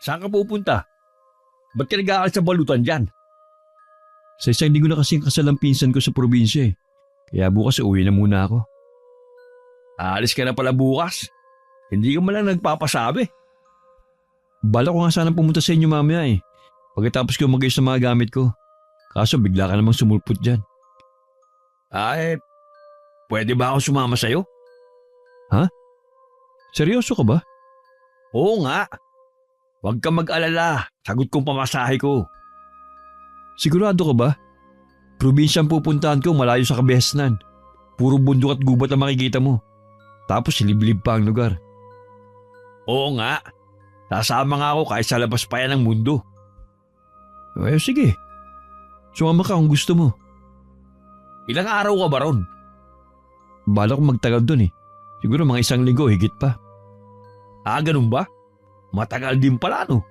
Saan ka pupunta? Ba't ka nag-aaral sa balutan dyan? Sa isang linggo na kasi ang kasal ang pinsan ko sa probinsya eh. Kaya bukas uwi na muna ako. Aalis ka na pala bukas. Hindi ka man lang nagpapasabi. Bala ko nga sana pumunta sa inyo mamaya eh. Pagkatapos ko mag-ayos ng mga gamit ko. Kaso bigla ka namang sumulpot dyan. Ay, pwede ba ako sumama sa'yo? Seryoso ka ba? Oo nga. Huwag ka mag-alala. Sagot kong pamasahe ko. Sigurado ka ba? Probinsya ang pupuntahan ko malayo sa kabihasnan. Puro bundok at gubat ang makikita mo. Tapos liblib pa ang lugar. Oo nga. Sasama nga ako kahit sa labas pa yan ng mundo. Sige. Sumama ka kung gusto mo. Ilang araw ka ba ron? Bala ko magtagal dun eh. Siguro mga 1 linggo higit pa. Ganun ba? Matagal din pala no?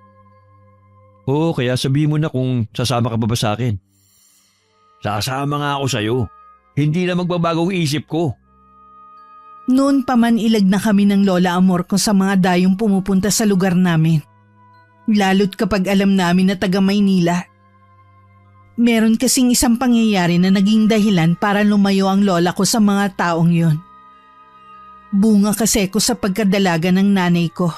Oo, kaya sabihin mo na kung sasama ka pa ba sa akin. Sasama nga ako sa'yo. Hindi na magbabago ang isip ko. Noon pa man ilag na kami ng Lola Amor ko sa mga dayong pumupunta sa lugar namin. Lalo't kapag alam namin na taga Maynila. Meron kasing isang pangyayari na naging dahilan para lumayo ang lola ko sa mga taong yun. Bunga kasi ko sa pagkadalaga ng nanay ko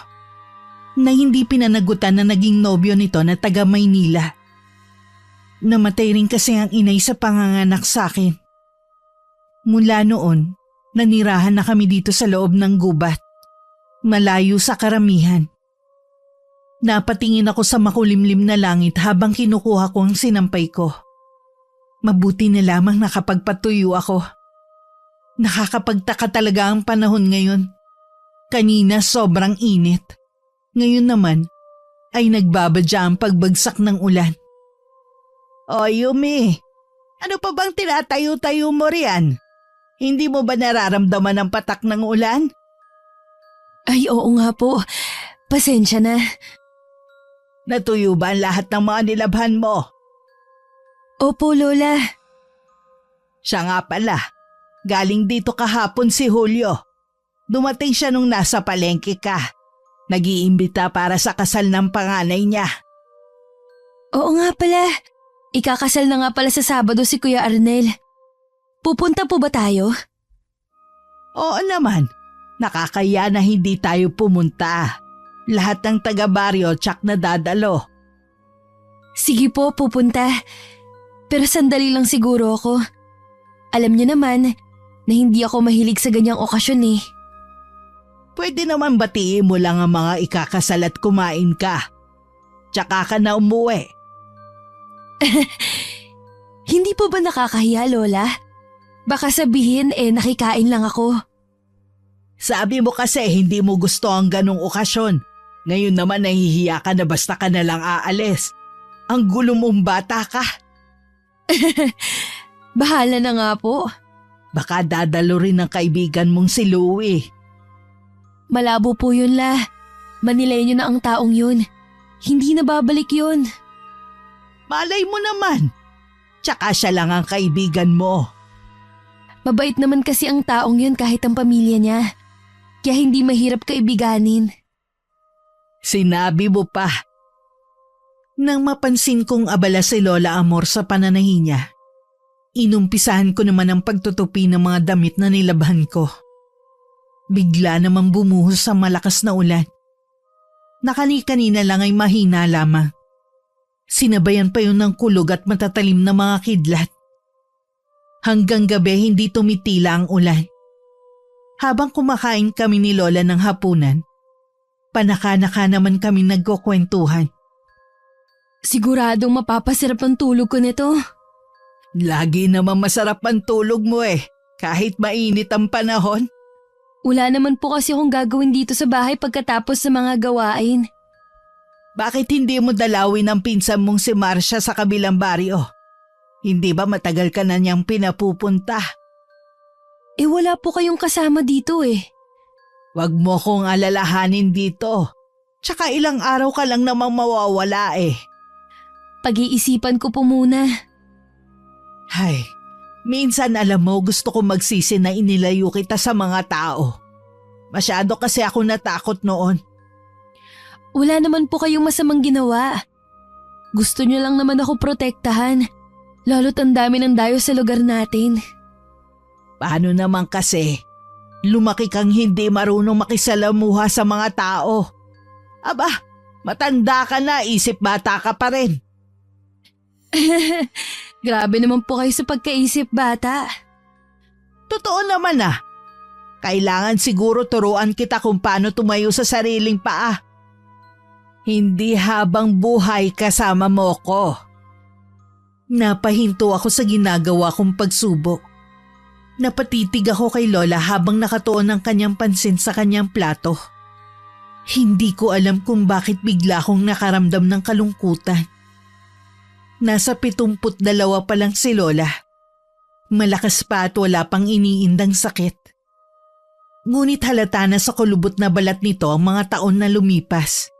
na hindi pinanagutan na naging nobyo nito na taga Maynila. Namatay rin kasi ang inay sa panganganak sa akin. Mula noon, nanirahan na kami dito sa loob ng gubat, malayo sa karamihan. Napatingin ako sa makulimlim na langit habang kinukuha ko ang sinampay ko. Mabuti na lamang nakapagpatuyo ako. Nakakapagtaka talaga ang panahon ngayon. Kanina sobrang init. Ngayon naman ay nagbabadya ang pagbagsak ng ulan. O Yumi, ano pa bang tinatayo-tayo mo riyan? Hindi mo ba nararamdaman ang patak ng ulan? Ay oo nga po, pasensya na. Natuyo ba ang lahat ng mga nilabhan mo? Opo Lola. Siya nga pala, galing dito kahapon si Julio. Dumating siya nung nasa palengke ka. Nag-iimbita para sa kasal ng panganay niya. Oo nga pala, ikakasal na nga pala sa Sabado si Kuya Arnel. Pupunta po ba tayo? Oo naman, nakakaya na hindi tayo pumunta. Lahat ng taga-baryo tsak na dadalo. Sige po, pupunta. Pero sandali lang siguro ako. Alam niyo naman na hindi ako mahilig sa ganyang okasyon eh. Pwede naman batiin mo lang ang mga ikakasal at kumain ka. Tsaka ka na umuwi. Hindi po ba nakakahiya, Lola? Baka sabihin nakikain lang ako. Sabi mo kasi hindi mo gusto ang ganong okasyon. Ngayon naman nahihiya ka na basta ka na lang aalis. Ang gulo mong bata ka. Bahala na nga po. Baka dadalo rin ng kaibigan mong si Louie. Malabo po yun, La. Manileño na ang taong yun. Hindi na babalik yun. Malay mo naman. Tsaka siya lang ang kaibigan mo. Mabait naman kasi ang taong yun kahit ang pamilya niya. Kaya hindi mahirap kaibiganin. Sinabi mo pa. Nang mapansin kong abala si Lola Amor sa pananahi niya, inumpisahan ko naman ang pagtutupi ng mga damit na nilabhan ko. Bigla namang bumuhos sa malakas na ulan. Nakani-kanina lang ay mahina lamang. Sinabayan pa yun ng kulog at matatalim na mga kidlat. Hanggang gabi hindi tumitila ang ulan. Habang kumakain kami ni Lola ng hapunan, panaka-naka naman kami nagkukwentuhan. Siguradong mapapasarap ang tulog ko nito. Lagi naman masarap ang tulog mo kahit mainit ang panahon. Wala naman po kasi akong gagawin dito sa bahay pagkatapos sa mga gawain. Bakit hindi mo dalawin ang pinsan mong si Marcia sa kabilang baryo? Hindi ba matagal ka na niyang pinapupunta? Wala po kayong kasama dito Wag mo kong alalahanin dito. Tsaka ilang araw ka lang namang mawawala Pag-iisipan ko po muna. Hay, minsan alam mo gusto ko magsisi na inilayo kita sa mga tao. Masyado kasi ako natakot noon. Wala naman po kayong masamang ginawa. Gusto niyo lang naman ako protektahan. Lalo't ang dami ng dayo sa lugar natin. Paano naman kasi? Lumaki kang hindi marunong makisalamuha sa mga tao. Aba, matanda ka na, isip bata ka pa rin. Grabe naman po kayo sa pagkaisip bata. Totoo naman ah. Kailangan siguro turuan kita kung paano tumayo sa sariling paa. Hindi habang buhay kasama mo ko. Napahinto ako sa ginagawa kong pagsubok. Napatitig ako kay Lola habang nakatuon ang kanyang pansin sa kanyang plato. Hindi ko alam kung bakit bigla akong nakaramdam ng kalungkutan. Nasa 72 pa lang si Lola. Malakas pa at wala pang iniindang sakit. Ngunit halata na sa kulubot na balat nito ang mga taon na lumipas.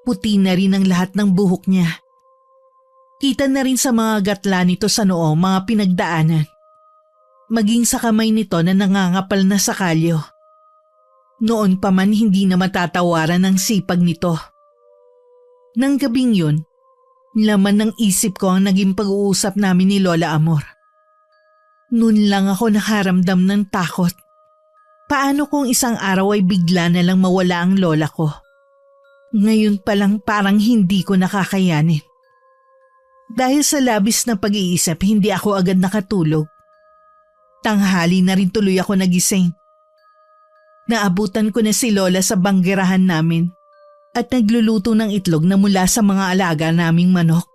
Puti na rin ang lahat ng buhok niya. Kita na rin sa mga gatla nito sa noo mga pinagdaanan. Maging sa kamay nito na nangangapal na sa kalyo. Noon pa man hindi na matatawaran ang sipag nito. Nang gabing yun, laman ng isip ko ang naging pag-uusap namin ni Lola Amor. Noon lang ako nakaramdam ng takot. Paano kung isang araw ay bigla na lang mawala ang lola ko? Ngayon pa lang parang hindi ko nakakayanin. Dahil sa labis na pag-iisip, hindi ako agad nakatulog. Tanghali na rin tuloy ako nagising. Naabutan ko na si Lola sa banggerahan namin at nagluluto ng itlog na mula sa mga alaga naming manok.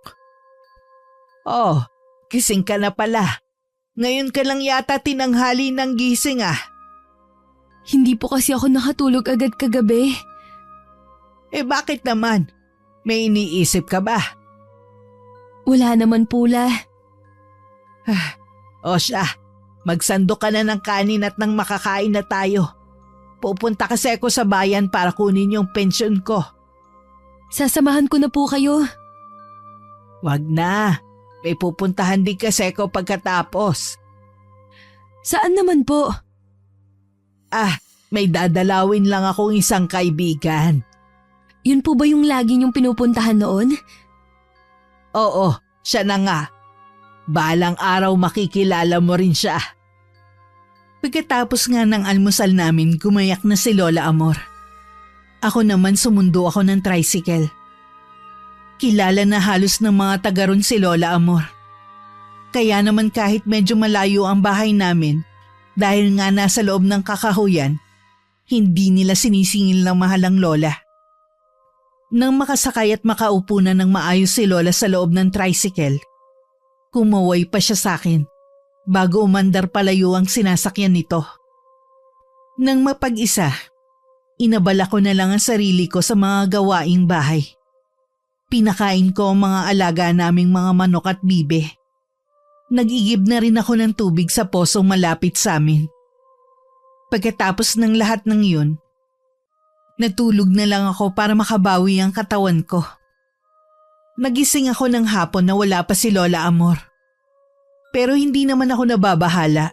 Oh, gising ka na pala. Ngayon ka lang yata tinanghali ng gising ah. Hindi po kasi ako nakatulog agad kagabi. Eh bakit naman? May iniisip ka ba? Wala naman pula. O siya, magsando ka na ng kanin at nang makakain na tayo. Pupunta kasi ako sa bayan para kunin yung pensyon ko. Sasamahan ko na po kayo. Wag na, may pupuntahan din kasi ako pagkatapos. Saan naman po? May dadalawin lang akong isang kaibigan. Yun po ba yung lagi niyong pinupuntahan noon? Oo, siya na nga. Balang araw makikilala mo rin siya. Pagkatapos nga ng almusal namin, gumayak na si Lola Amor. Ako naman sumundo ako ng tricycle. Kilala na halos ng mga taga ron si Lola Amor. Kaya naman kahit medyo malayo ang bahay namin, dahil nga nasa loob ng kakahuyan, hindi nila sinisingil ng mahalang Lola. Nang makasakay at makaupo na ng maayos si Lola sa loob ng tricycle, kumaway pa siya sa akin bago umandar palayo ang sinasakyan nito. Nang mapag-isa, inabala ko na lang ang sarili ko sa mga gawaing bahay. Pinakain ko ang mga alaga naming mga manok at bibe. Nag-igib na rin ako ng tubig sa posong malapit sa amin. Pagkatapos ng lahat ng yun, natulog na lang ako para makabawi ang katawan ko. Nagising ako ng hapon na wala pa si Lola Amor. Pero hindi naman ako nababahala.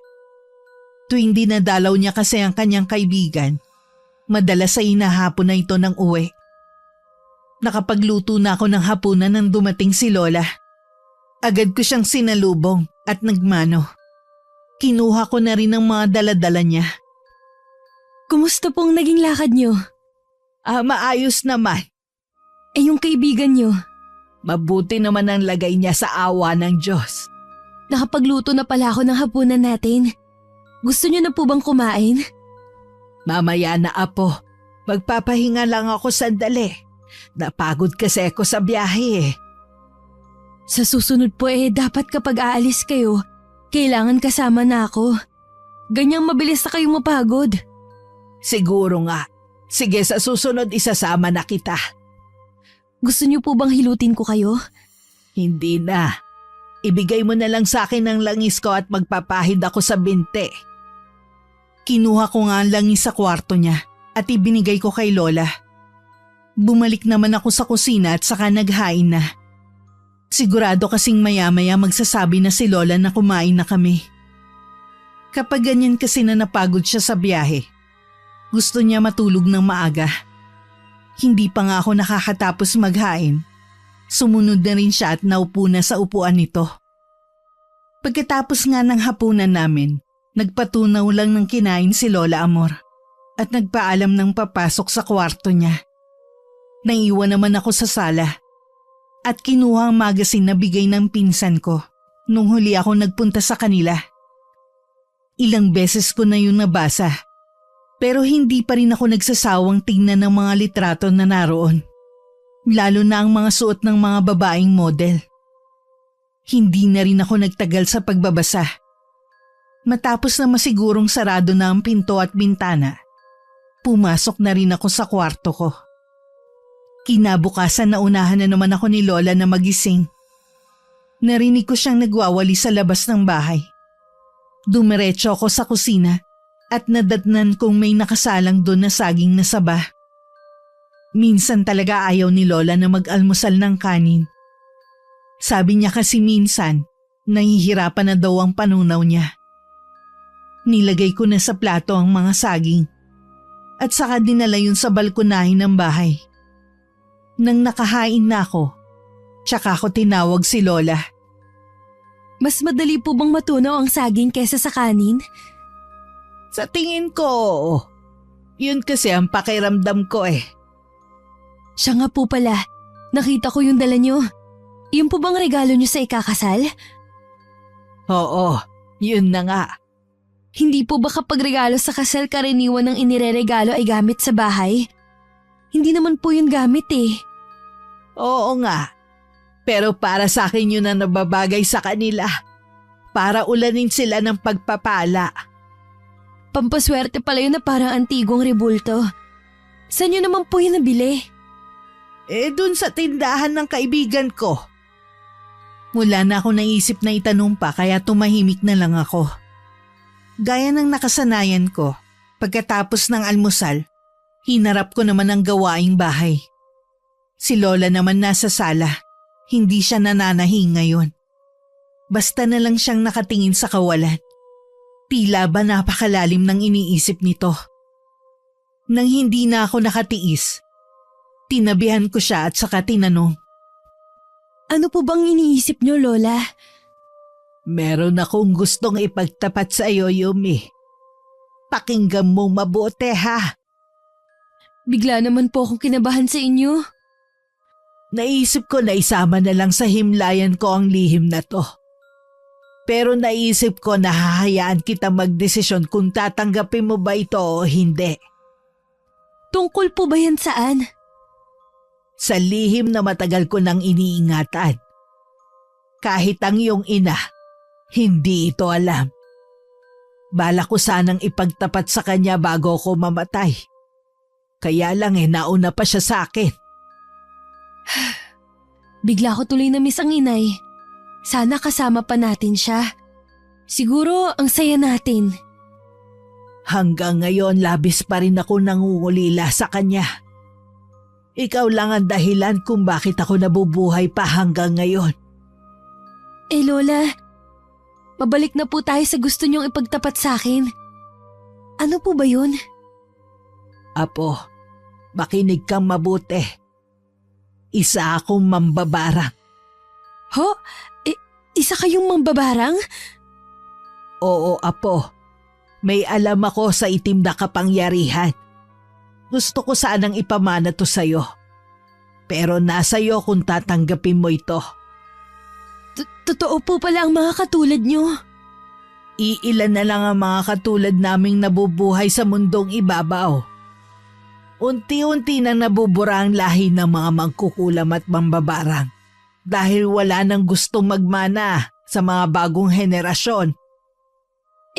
Tuwing dinadalaw niya kasi ang kanyang kaibigan, madalas ay inahapon na ito ng uwi. Nakapagluto na ako ng hapunan nang dumating si Lola. Agad ko siyang sinalubong at nagmano. Kinuha ko na rin ang mga daladala niya. Kumusta pong naging lakad niyo? Maayos naman. Eh yung kaibigan niyo? Mabuti naman ang lagay niya sa awa ng Diyos. Nakapagluto na pala ako ng hapunan natin. Gusto niyo na po bang kumain? Mamaya na apo. Magpapahinga lang ako sandali. Napagod kasi ako sa biyahe eh. Sa susunod po dapat kapag aalis kayo, kailangan kasama na ako. Ganyang mabilis na kayong mapagod. Siguro nga. Sige, sa susunod isasama na kita. Gusto niyo po bang hilutin ko kayo? Hindi na. Ibigay mo na lang sa akin ang langis ko at magpapahid ako sa binte. Kinuha ko nga ang langis sa kwarto niya at ibinigay ko kay Lola. Bumalik naman ako sa kusina at saka naghain na. Sigurado kasing maya-maya magsasabi na si Lola na kumain na kami. Kapag ganyan kasi na napagod siya sa biyahe, gusto niya matulog ng maaga. Hindi pa nga ako nakakatapos maghain. Sumunod na rin siya at naupo na sa upuan nito. Pagkatapos nga ng hapunan namin, nagpatunaw lang ng kinain si Lola Amor at nagpaalam ng papasok sa kwarto niya. Naiwan naman ako sa sala at kinuha ang magazine na bigay ng pinsan ko nung huli ako nagpunta sa kanila. Ilang beses ko na yun nabasa pero hindi pa rin ako nagsasawang tingnan ng mga litrato na naroon, lalo na ang mga suot ng mga babaeng model. Hindi na rin ako nagtagal sa pagbabasa. Matapos na masigurong sarado na ang pinto at bintana, pumasok na rin ako sa kwarto ko. Kinabukasan naunahan na naman ako ni Lola na magising. Narinig ko siyang nagwawali sa labas ng bahay. Dumiretso ako sa kusina at nadatnan kong may nakasalang doon na saging na saba. Minsan talaga ayaw ni Lola na mag-almusal ng kanin. Sabi niya kasi minsan, nahihirapan na daw ang panunaw niya. Nilagay ko na sa plato ang mga saging at saka dinala yun sa balkonahin ng bahay. Nang nakahain na ako, tsaka ako tinawag si Lola. Mas madali po bang matunaw ang saging kesa sa kanin? Sa tingin ko, yun kasi ang pakiramdam ko eh. Siya nga po pala, nakita ko yung dala niyo. Yun po bang regalo niyo sa ikakasal? Oo, yun na nga. Hindi po ba kapag regalo sa kasal karaniwan ng inireregalo ay gamit sa bahay? Hindi naman po yun gamit eh. Oo nga, pero para sa akin yun ang nababagay sa kanila. Para ulanin sila ng pagpapala. Pampaswerte pala yun na parang antigong rebulto. Saan niyo naman po yun nabili? Dun sa tindahan ng kaibigan ko. Mula na ako naisip na itanong pa kaya tumahimik na lang ako. Gaya ng nakasanayan ko, pagkatapos ng almusal, hinarap ko naman ang gawaing bahay. Si Lola naman nasa sala, hindi siya nananahing ngayon. Basta na lang siyang nakatingin sa kawalan. Tila ba napakalalim ng iniisip nito. Nang hindi na ako nakatiis, tinabihan ko siya at saka tinanong. Ano po bang iniisip niyo, Lola? Meron akong gustong ipagtapat sa iyo, Yumi. Pakinggan mo mabuti ha. Bigla naman po akong kinabahan sa inyo. Naisip ko na isama na lang sa himlayan ko ang lihim na to. Pero naisip ko na hahayaan kita magdesisyon kung tatanggapin mo ba ito o hindi. Tungkol po ba yan saan? Sa lihim na matagal ko nang iniingatan. Kahit ang iyong ina, hindi ito alam. Bala ko sanang ipagtapat sa kanya bago ko mamatay. Kaya lang nauna pa siya sa akin. Bigla ko tuloy na miss ang inay. Sana kasama pa natin siya. Siguro ang saya natin. Hanggang ngayon labis pa rin ako nangungulila sa kanya. Ikaw lang ang dahilan kung bakit ako nabubuhay pa hanggang ngayon. Lola, mabalik na po tayo sa gusto niyong ipagtapat sa akin. Ano po ba yun? Apo, makinig kang mabuti. Isa akong mambabarang. Ho? Isa kayong mambabarang? Oo, Apo. May alam ako sa itim na kapangyarihan. Gusto ko sanang ipamana to sa'yo. Pero nasa iyo kung tatanggapin mo ito. Totoo po pala ang mga katulad niyo. Iilan na lang ang mga katulad naming nabubuhay sa mundong ibabaw. Unti-unti nang nabubura ang lahi ng mga mangkukulam at mambabarang dahil wala nang gustong magmana sa mga bagong henerasyon.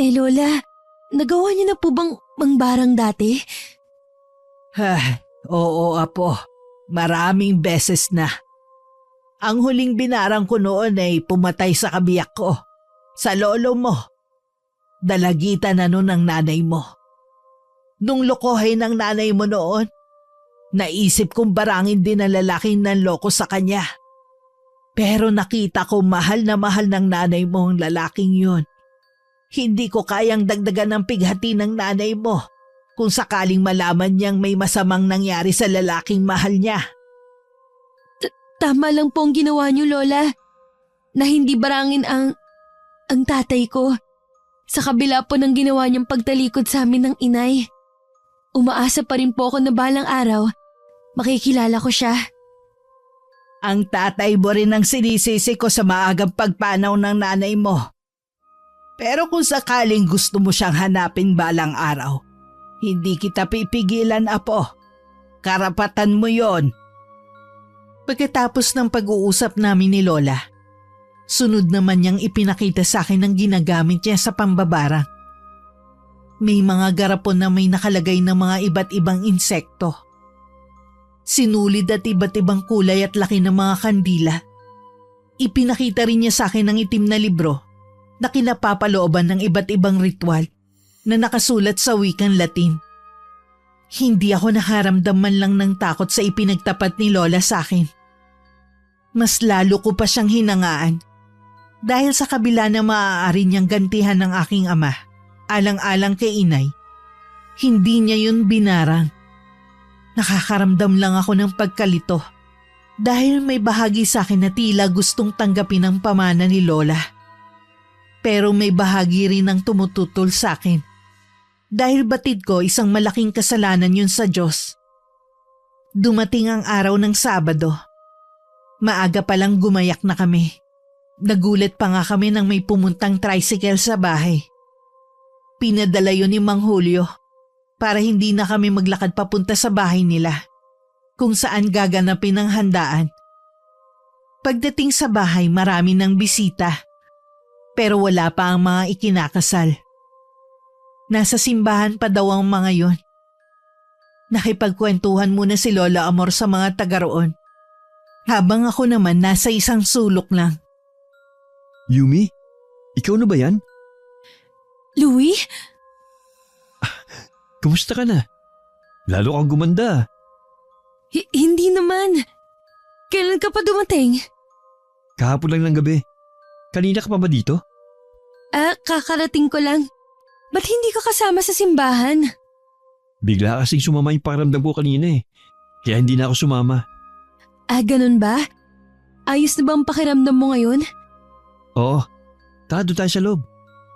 Lola, nagawa niyo na po bang mangbarang dati? Oo, Apo. Maraming beses na. Ang huling binarang ko noon ay pumatay sa kabiyak ko. Sa lolo mo. Dalagitan na noon ng nanay mo. Nung lokohin ng nanay mo noon, naisip kong barangin din ang lalaking nanloko sa kanya. Pero nakita ko mahal na mahal ng nanay mo ang lalaking yun. Hindi ko kayang dagdagan ng pighati ng nanay mo kung sakaling malaman niyang may masamang nangyari sa lalaking mahal niya. Tama lang po ang ginawa niyo, Lola. Na hindi barangin ang tatay ko. Sa kabila po ng ginawa niyang pagtalikod sa amin ng inay. Umaasa pa rin po ako na balang araw, makikilala ko siya. Ang tatay mo rin ang sinisisi ko sa maagang pagpanaw ng nanay mo. Pero kung sakaling gusto mo siyang hanapin balang araw, hindi kita pipigilan, apo. Karapatan mo yon. Pagkatapos ng pag-uusap namin ni Lola, sunod naman niyang ipinakita sa akin ang ginagamit niya sa pambabarang. May mga garapon na may nakalagay ng mga iba't ibang insekto. Sinulid at iba't ibang kulay at laki ng mga kandila. Ipinakita rin niya sa akin ang itim na libro na kinapapalooban ng iba't ibang ritual na nakasulat sa wikang Latin. Hindi ako nakaramdam man lang ng takot sa ipinagtapat ni Lola sa akin. Mas lalo ko pa siyang hinangaan dahil sa kabila na maaari niyang gantihan ng aking ama, alang-alang kay inay, hindi niya yun binarang. Nakakaramdam lang ako ng pagkalito dahil may bahagi sa akin na tila gustong tanggapin ang pamana ni Lola. Pero may bahagi rin ang tumututol sa akin dahil batid ko isang malaking kasalanan yun sa Diyos. Dumating ang araw ng Sabado. Maaga pa lang gumayak na kami. Nagulat pa nga kami nang may pumuntang tricycle sa bahay. Pinadala yun ni Mang Julio para hindi na kami maglakad papunta sa bahay nila kung saan gaganapin ang handaan. Pagdating sa bahay, marami ng bisita pero wala pa ang mga ikinakasal. Nasa simbahan pa daw ang mga yon. Nakipagkwentuhan muna si Lola Amor sa mga taga roon, habang ako naman nasa isang sulok lang. Yumi, ikaw na ba yan? Louie? Kamusta ka na? Lalo kang gumanda. Hindi naman. Kailan ka pa dumating? Kahapon lang ng gabi. Kanina ka pa ba dito? Kakarating ko lang. Ba't hindi ka kasama sa simbahan? Bigla kasing sumama yung pakiramdam ko kanina eh. Kaya hindi na ako sumama. Ganun ba? Ayos na ba ang pakiramdam mo ngayon? Oo. Doon tayo sa loob.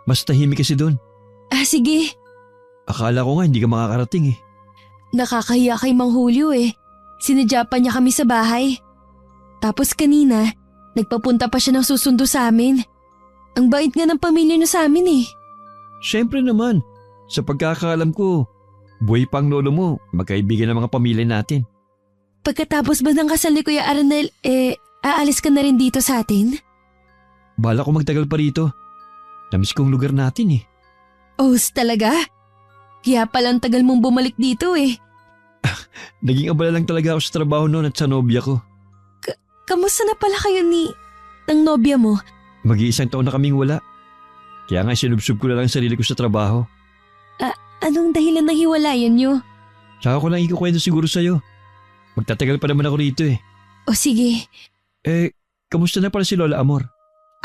Mas tahimik kasi doon. Sige. Akala ko nga hindi ka makakarating eh. Nakakahiya kay Mang Julio eh. Sinadya pa niya kami sa bahay. Tapos kanina, nagpapunta pa siya ng susundo sa amin. Ang bait nga ng pamilya niya sa amin eh. Siyempre naman. Sa pagkakaalam ko, buhay pang lolo mo, magkaibigan ng mga pamilya natin. Pagkatapos ba ng kasal ni Kuya Arnel, aalis ka na rin dito sa atin? Bala ko magtagal pa rito. Namiss kong lugar natin eh. Talaga? Kaya palang tagal mong bumalik dito eh. Naging abala lang talaga ako sa trabaho noon at sa nobya ko. Kamusta na pala kayo ng nobya mo? Mag-iisang taon na kaming wala. Kaya nga sinubsob ko na lang ang sarili ko sa trabaho. Anong dahilan ng hiwalayan nyo? Saka ko lang ikukwento siguro sa'yo. Magtatagal pa naman ako rito eh. Sige. Kamusta na pala si Lola Amor?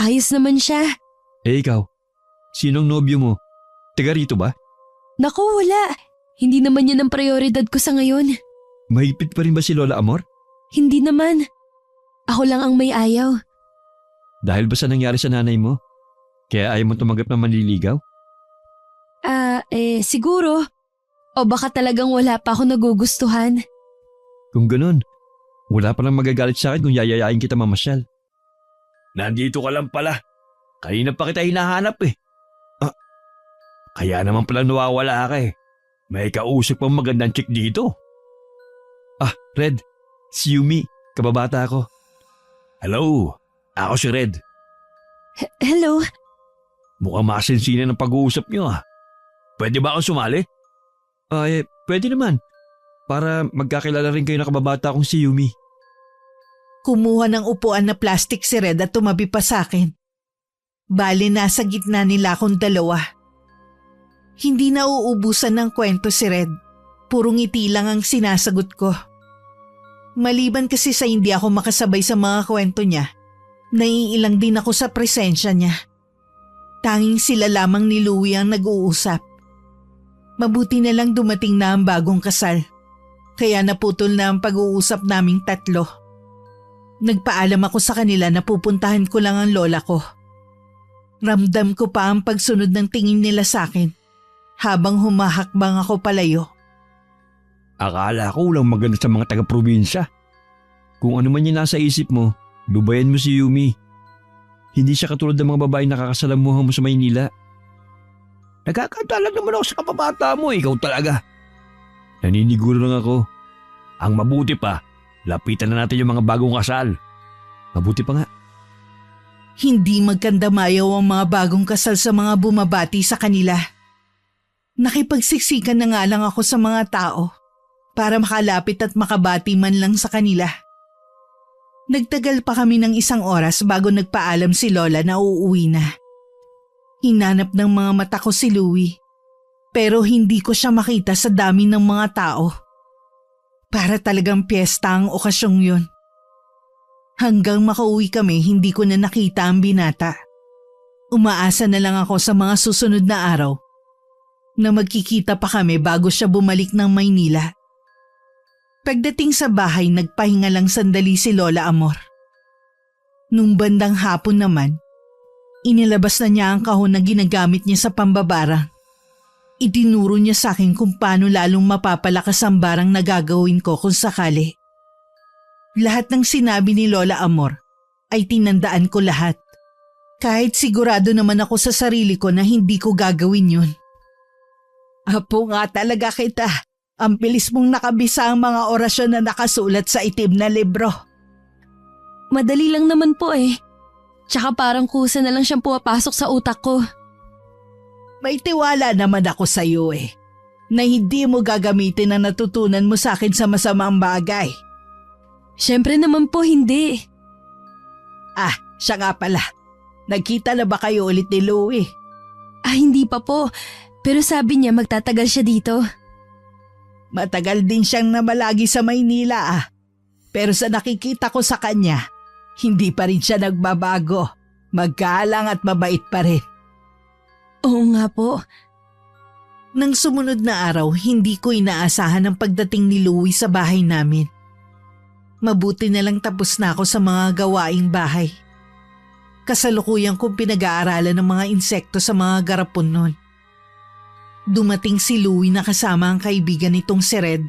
Ayos naman siya. Ikaw, sinong nobyo mo? Taga rito ba? Naku, wala. Hindi naman yan ang prioridad ko sa ngayon. Mahigpit pa rin ba si Lola Amor? Hindi naman. Ako lang ang may ayaw. Dahil ba sa nangyari sa nanay mo? Kaya ayaw mo tumanggap na manliligaw? Siguro. O baka talagang wala pa ako nagugustuhan. Kung ganun, wala pa lang magagalit sa akin kung yayayain kita mamasyal. Nandito ka lang pala. Kanina pa kita hinahanap eh. Kaya naman pala nawawala ka eh. May kausap pang magandang chick dito. Red, si Yumi, kababata ako. Hello, ako si Red. Hello? Mukhang masinsina ng pag-uusap niyo ah. Pwede ba akong sumali? Pwede naman. Para magkakilala rin kayo na kababata kong si Yumi. Kumuha ng upuan na plastic si Red at tumabi pa sa akin. Bale nasa gitna nila akong dalawa. Hindi na uubusan ng kwento si Red. Puro ngiti lang ang sinasagot ko. Maliban kasi sa hindi ako makasabay sa mga kwento niya, naiilang din ako sa presensya niya. Tanging sila lamang ni Louie ang nag-uusap. Mabuti na lang dumating na ang bagong kasal. Kaya naputol na ang pag-uusap naming tatlo. Nagpaalam ako sa kanila na pupuntahan ko lang ang lola ko. Ramdam ko pa ang pagsunod ng tingin nila sa akin habang humahakbang ako palayo. Akala ko walang maganda sa mga taga-probinsya. Kung ano man yung nasa isip mo, lubayan mo si Yumi. Hindi siya katulad ng mga babae nakakasalamuhan mo sa Maynila. Nagkakatala naman ako sa kapabata mo, ikaw talaga. Naniniguro lang ako. Ang mabuti pa, lapitan na natin yung mga bagong kasal. Mabuti pa nga. Hindi magkandamayaw ang mga bagong kasal sa mga bumabati sa kanila. Nakipagsiksikan na nga lang ako sa mga tao para makalapit at makabati man lang sa kanila. Nagtagal pa kami ng 1 oras bago nagpaalam si Lola na uuwi na. Hinanap ng mga mata ko si Louie, pero hindi ko siya makita sa dami ng mga tao. Para talagang piyesta ang okasyong yun. Hanggang makauwi kami, hindi ko na nakita ang binata. Umaasa na lang ako sa mga susunod na araw na magkikita pa kami bago siya bumalik ng Maynila. Pagdating sa bahay, nagpahinga lang sandali si Lola Amor. Nung bandang hapon naman, inilabas na niya ang kahon na ginagamit niya sa pambabarang. Itinuro niya sa akin kung paano lalong mapapalakas ang barang na gagawin ko kung sakali. Lahat ng sinabi ni Lola Amor ay tinandaan ko lahat. Kahit sigurado naman ako sa sarili ko na hindi ko gagawin yun. Apo nga talaga kita. Ang bilis mong nakabisa ang mga orasyon na nakasulat sa itim na libro. Madali lang naman po eh. Tsaka parang kusa na lang siyang pumapasok sa utak ko. May tiwala naman ako sa iyo na hindi mo gagamitin ang natutunan mo sa akin sa masamang bagay. Siyempre naman po hindi. Siya nga pala. Nagkita na ba kayo ulit ni Louie? Hindi pa po. Pero sabi niya magtatagal siya dito. Matagal din siyang namalagi sa Maynila Pero sa nakikita ko sa kanya, hindi pa rin siya nagbabago. Maggalang at mabait pa rin. Oo nga po. Nang sumunod na araw, hindi ko inaasahan ang pagdating ni Louie sa bahay namin. Mabuti na lang tapos na ako sa mga gawaing bahay. Kasalukuyan kong pinag-aaralan ng mga insekto sa mga garapon noon. Dumating si Louie na kasama ang kaibigan nitong si Red.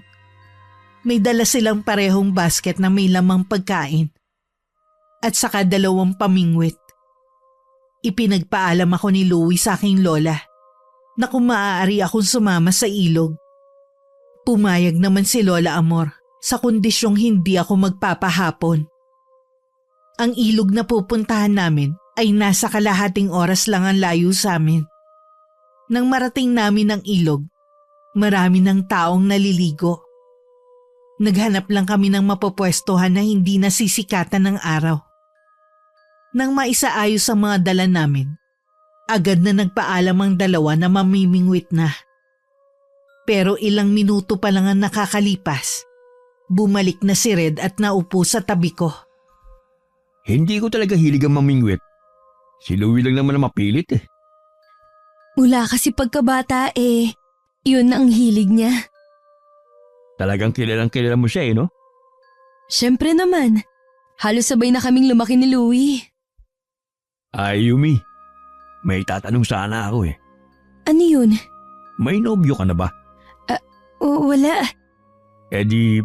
May dala silang parehong basket na may lamang pagkain. At saka 2 pamingwit. Ipinagpaalam ako ni Louie sa aking lola na kung maaari akong sumama sa ilog. Pumayag naman si Lola Amor sa kondisyong hindi ako magpapahapon. Ang ilog na pupuntahan namin ay nasa kalahating oras lang ang layo sa amin. Nang marating namin ang ilog, marami ng taong naliligo. Naghanap lang kami ng mapapwestuhan na hindi nasisikatan ng araw. Nang maisaayos ang mga dala namin, agad na nagpaalam ang 2 na mamimingwit na. Pero ilang minuto pa lang ang nakakalipas, bumalik na si Red at naupo sa tabi ko. Hindi ko talaga hilig ang mamingwit. Si Louie lang naman ang mapilit Mula kasi pagkabata yun ang hilig niya. Talagang kilala mo siya no? Siyempre naman. Halos sabay na kaming lumaki ni Louie. Yumi, may tatanong sana ako Ano yun? May nobyo ka na ba? Wala. Di,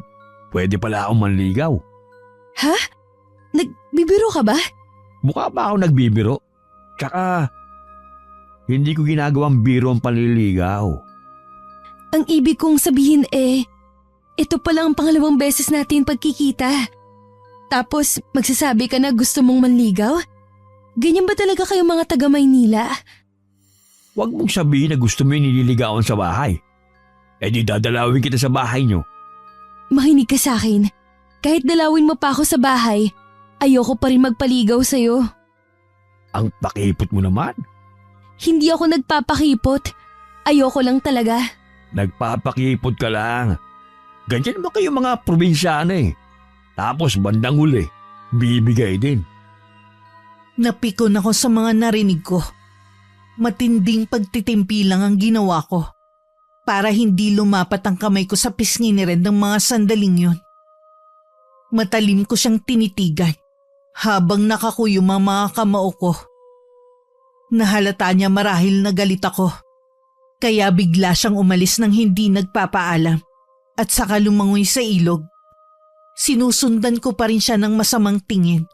pwede pala akong manligaw. Ha? Nagbibiro ka ba? Mukha ba ako nagbibiro? Tsaka, hindi ko ginagawang biro ang panliligaw. Ang ibig kong sabihin ito pa lang ang pangalawang beses natin pagkikita. Tapos magsasabi ka na gusto mong manligaw? Ganyan ba talaga kayo mga taga Maynila? Huwag mong sabihin na gusto mo yung nililigawan sa bahay. Di dadalawin kita sa bahay nyo. Makinig ka sa akin. Kahit dalawin mo pa ako sa bahay, ayoko pa rin magpaligaw sa'yo. Ang pakipot mo naman. Hindi ako nagpapakipot. Ayoko lang talaga. Nagpapakipot ka lang. Ganyan naman kayo mga probinsyano Tapos bandang huli, bibigay din. Napikon ako sa mga narinig ko. Matinding pagtitimpi lang ang ginawa ko. para hindi lumapat ang kamay ko sa pisngi ni Red ng mga sandaling yun. Matalim ko siyang tinitigan habang nakakuyom ang mga kamao ko. Nahalata niya marahil na galit ako, kaya bigla siyang umalis ng hindi nagpapaalam at saka lumangoy sa ilog. Sinusundan ko pa rin siya ng masamang tingin.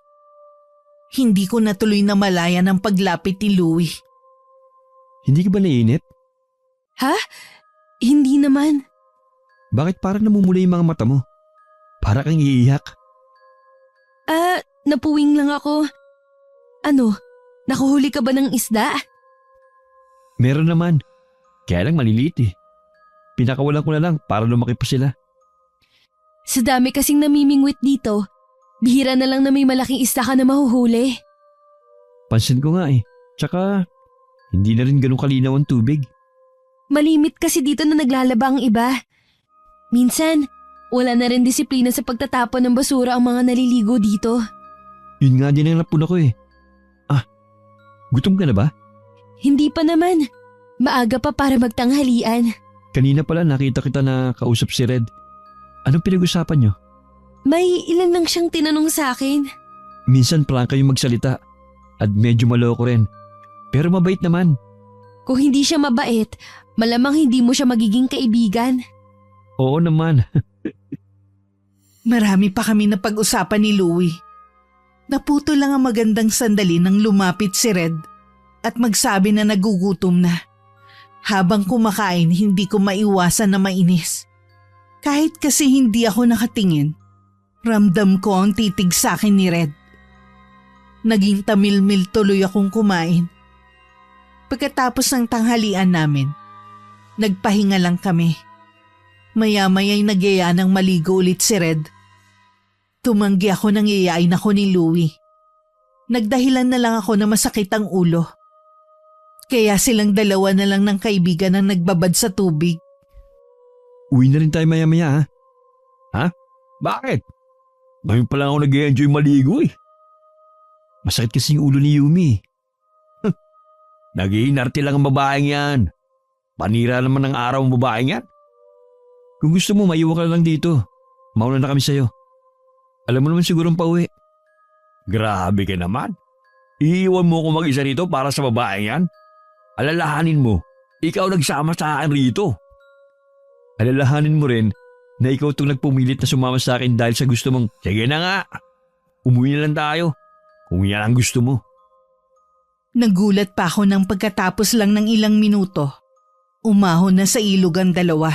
Hindi ko natuloy na malaya ng paglapit ni Louie. Hindi ka ba naiinip? Ha? Hindi naman. Bakit parang namumula yung mga mata mo? Para kang iiyak. Napuwing lang ako. Ano, nakuhuli ka ba ng isda? Meron naman. Kaya lang maliliit eh. Pinakawalan ko na lang para lumaki pa sila. Sa dami kasing namimingwit dito, bihira na lang na may malaking isda ka na mahuhuli. Pansin ko nga eh. Tsaka, hindi na rin ganun kalinaw ang tubig. Malimit kasi dito na naglalaba ang iba. Minsan, wala na rin disiplina sa pagtatapon ng basura ang mga naliligo dito. Yun nga din ang napuna ko eh. Gutom ka na ba? Hindi pa naman. Maaga pa para magtanghalian. Kanina pala nakita kita na kausap si Red. Anong pinag-usapan nyo? May ilan lang siyang tinanong sa akin. Minsan parang kayong magsalita at medyo maloko rin. Pero mabait naman. Kung hindi siya mabait, malamang hindi mo siya magiging kaibigan. Oo naman. Marami pa kami na pag-usapan ni Louie. Naputo lang ang magandang sandali nang lumapit si Red at magsabi na nagugutom na. Habang kumakain, hindi ko maiwasan na mainis. Kahit kasi hindi ako nakatingin, ramdam ko ang titig sa akin ni Red. Naging tamilmil tuloy akong kumain. Pagkatapos ng tanghalian namin, nagpahinga lang kami. Maya-maya'y nagyaya ng maligo ulit si Red. Tumanggi ako nang iyayain ako ni Louie. Nagdahilan na lang ako na masakit ang ulo. Kaya silang dalawa na lang ng kaibigan ang nagbabad sa tubig. Uwi na rin tayo maya-maya ha? Ha? Bakit? Ngayon pa lang ako nag-enjoy maligo eh. Masakit kasi yung ulo ni Yumi. Nag-iinarte lang ang babaeng yan. Panira naman ng araw ang babaeng yan. Kung gusto mo, maiwan ka lang dito. Mauna na kami sa'yo. Alam mo naman sigurong pauwi. Grabe ka naman. Iiwan mo ko mag-isa rito para sa babaeng yan? Alalahanin mo, ikaw nagsama sa akin rito. Alalahanin mo rin na ikaw itong nagpumilit na sumama sa akin dahil sa gusto mong, Sige na nga, umuwi na lang tayo. Kung yan ang gusto mo. Nagulat pa ako nang pagkatapos lang ng ilang minuto. Umahon na sa ilog ang dalawa.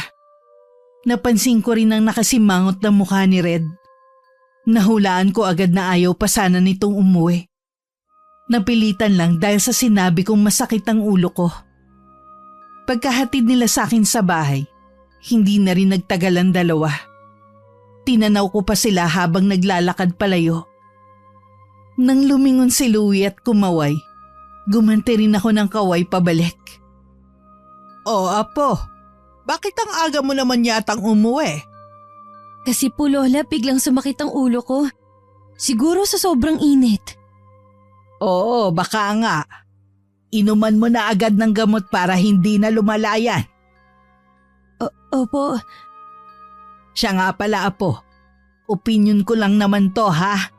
Napansin ko rin ang nakasimangot na mukha ni Red. Nahulaan ko agad na ayaw pa sana nitong umuwi. Napilitan lang dahil sa sinabi kong masakit ang ulo ko. Pagkahatid nila sa akin sa bahay, hindi na rin nagtagal ang dalawa. Tinanaw ko pa sila habang naglalakad palayo. Nang lumingon si Louie at kumaway, gumanti rin ako ng kaway pabalik. "Oh, Apo, bakit ang aga mo naman yatang umuwi?" Kasi po Lola, biglang sumakit ang ulo ko. Siguro sa sobrang init. "Oo, baka nga. Inuman mo na agad ng gamot para hindi na lumalayan." Opo. Siya nga pala, Apo. Opinyon ko lang naman to, ha?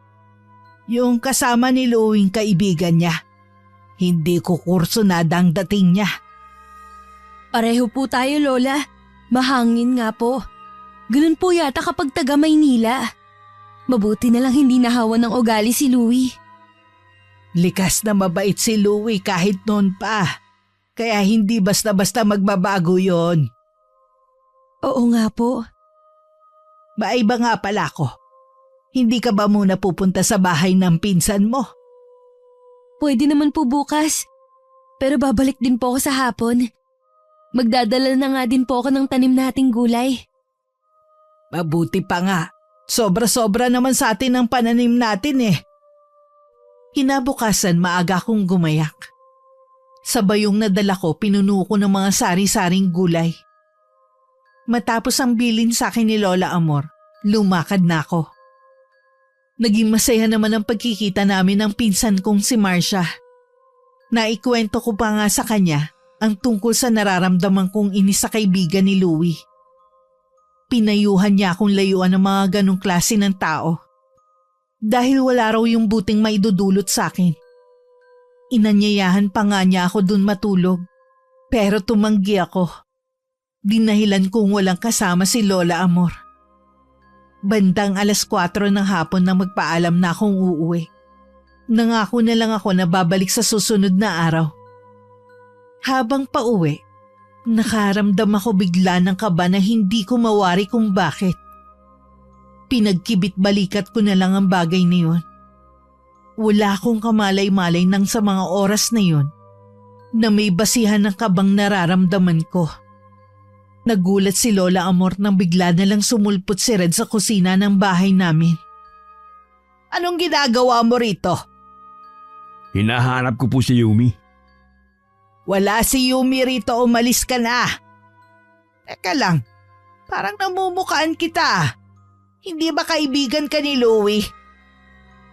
Yung kasama ni Louie kaibigan niya. Hindi ko kursunada ang dating niya. Pareho po tayo Lola. Mahangin nga po. Ganun po yata kapag taga Maynila. Mabuti na lang hindi nahawa ng ugali si Louie. Likas na mabait si Louie kahit noon pa. Kaya hindi basta-basta magbabago yon. Oo nga po. Maiba nga pala ko. Hindi ka ba muna pupunta sa bahay ng pinsan mo? Pwede naman po bukas. Pero babalik din po ako sa hapon. Magdadala na nga din po ako ng tanim nating gulay. Mabuti pa nga. Sobra-sobra naman sa atin ang pananim natin eh. Kinabukasan maaga akong gumayak. Sa bayong nadala ko, pinuno ko ng mga sari-saring gulay. Matapos ang bilin sa akin ni Lola Amor, lumakad na ako. Naging masaya naman ang pagkikita namin ng pinsan kong si Marcia. Naikwento ko pa nga sa kanya ang tungkol sa nararamdaman kong inis sa kaibigan ni Louie. Pinayuhan niya akong layuan ng mga ganong klase ng tao. Dahil wala raw yung buting maidudulot sa akin. Inanyayahan pa nga niya ako dun matulog. Pero tumanggi ako. Dinahilan kong walang kasama si Lola Amor. Bandang 4:00 ng hapon na magpaalam na akong uuwi. Nangako na lang ako na babalik sa susunod na araw. Habang pauwi, nakaramdam ako bigla ng kaba na hindi ko mawari kung bakit. Pinagkibit-balikat ko na lang ang bagay na yun. Wala akong kamalay-malay nang sa mga oras na yun na may basihan ng kabang nararamdaman ko. Nagulat si Lola Amor nang bigla na lang sumulpot si Red sa kusina ng bahay namin. Anong ginagawa mo rito? Hinahanap ko po si Yumi. Wala si Yumi rito, umalis ka na. Teka lang, parang namumukaan kita. Hindi ba kaibigan ka ni Louie?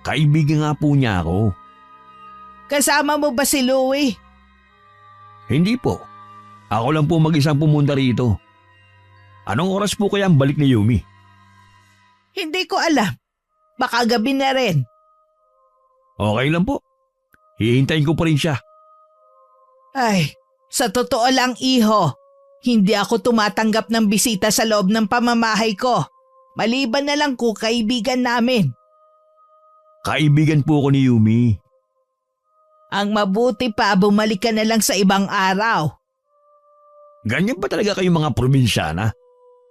Kaibigan nga po niya ako. Kasama mo ba si Louie? Hindi po. Ako lang po mag-isang pumunta rito. Anong oras po kaya ang balik ni Yumi? Hindi ko alam. Baka gabi na rin. Okay lang po. Hihintayin ko pa rin siya. Ay, sa totoo lang iho, hindi ako tumatanggap ng bisita sa loob ng pamamahay ko. Maliban na lang kung kaibigan namin. Kaibigan po ako ni Yumi. Ang mabuti pa, bumalik ka na lang sa ibang araw. Ganyan ba talaga kayo mga probinsyana?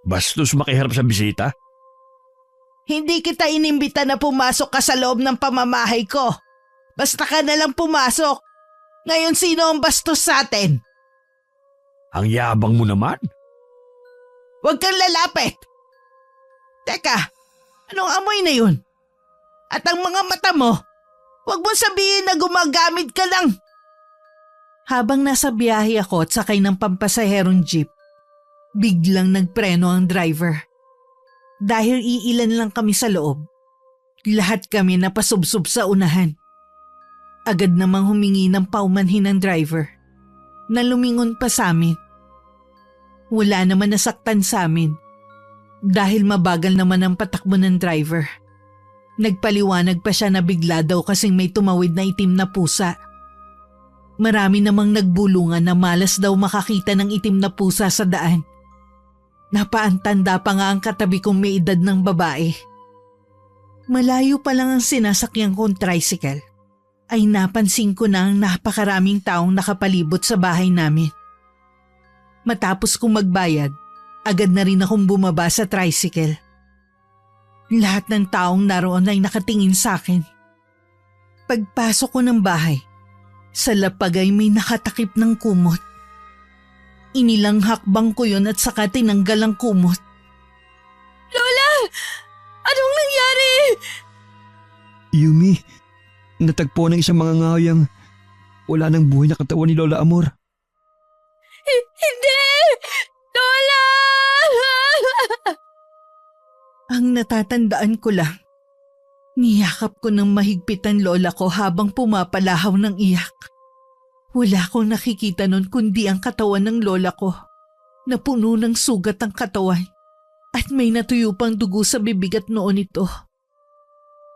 Bastos makiharap sa bisita? Hindi kita inimbita na pumasok ka sa loob ng pamamahay ko. Basta ka na lang pumasok. Ngayon sino ang bastos sa atin? Ang yabang mo naman. Huwag kang lalapit. Teka, anong amoy na yun? At ang mga mata mo, huwag mong sabihin na gumagamit ka lang. Habang nasa biyahe ako at sakay ng pampasaherong jeep, biglang nagpreno ang driver. Dahil iilan lang kami sa loob, lahat kami napasubsob sa unahan. Agad namang humingi ng paumanhin ng driver na lumingon pa sa amin. Wala naman nasaktan sa amin dahil mabagal naman ang patakbo ng driver. Nagpaliwanag pa siya na bigla daw kasing may tumawid na itim na pusa. Marami namang nagbulungan na malas daw makakita ng itim na pusa sa daan. Napaantanda pa nga ang katabi kong may edad ng babae. Malayo pa lang ang sinasakyan kong tricycle ay napansin ko na ang napakaraming taong nakapalibot sa bahay namin. Matapos kong magbayad, agad na rin akong bumaba sa tricycle. Lahat ng taong naroon ay nakatingin sa akin. Pagpasok ko ng bahay, sa lapag ay may nakatakip ng kumot. Inilang hakbang ko yun at saka tinanggal ang kumot. Lola! Anong nangyari? Yumi, natagpo ng isang mga ngayang wala nang buhay na katawan ni Lola Amor. Hindi! Lola! Ang natatandaan ko lang, niyakap ko ng mahigpit ang lola ko habang pumapalahaw ng iyak. Wala akong nakikita nun kundi ang katawan ng lola ko na puno ng sugat ang katawan at may natuyo pang dugo sa bibig at noo nito.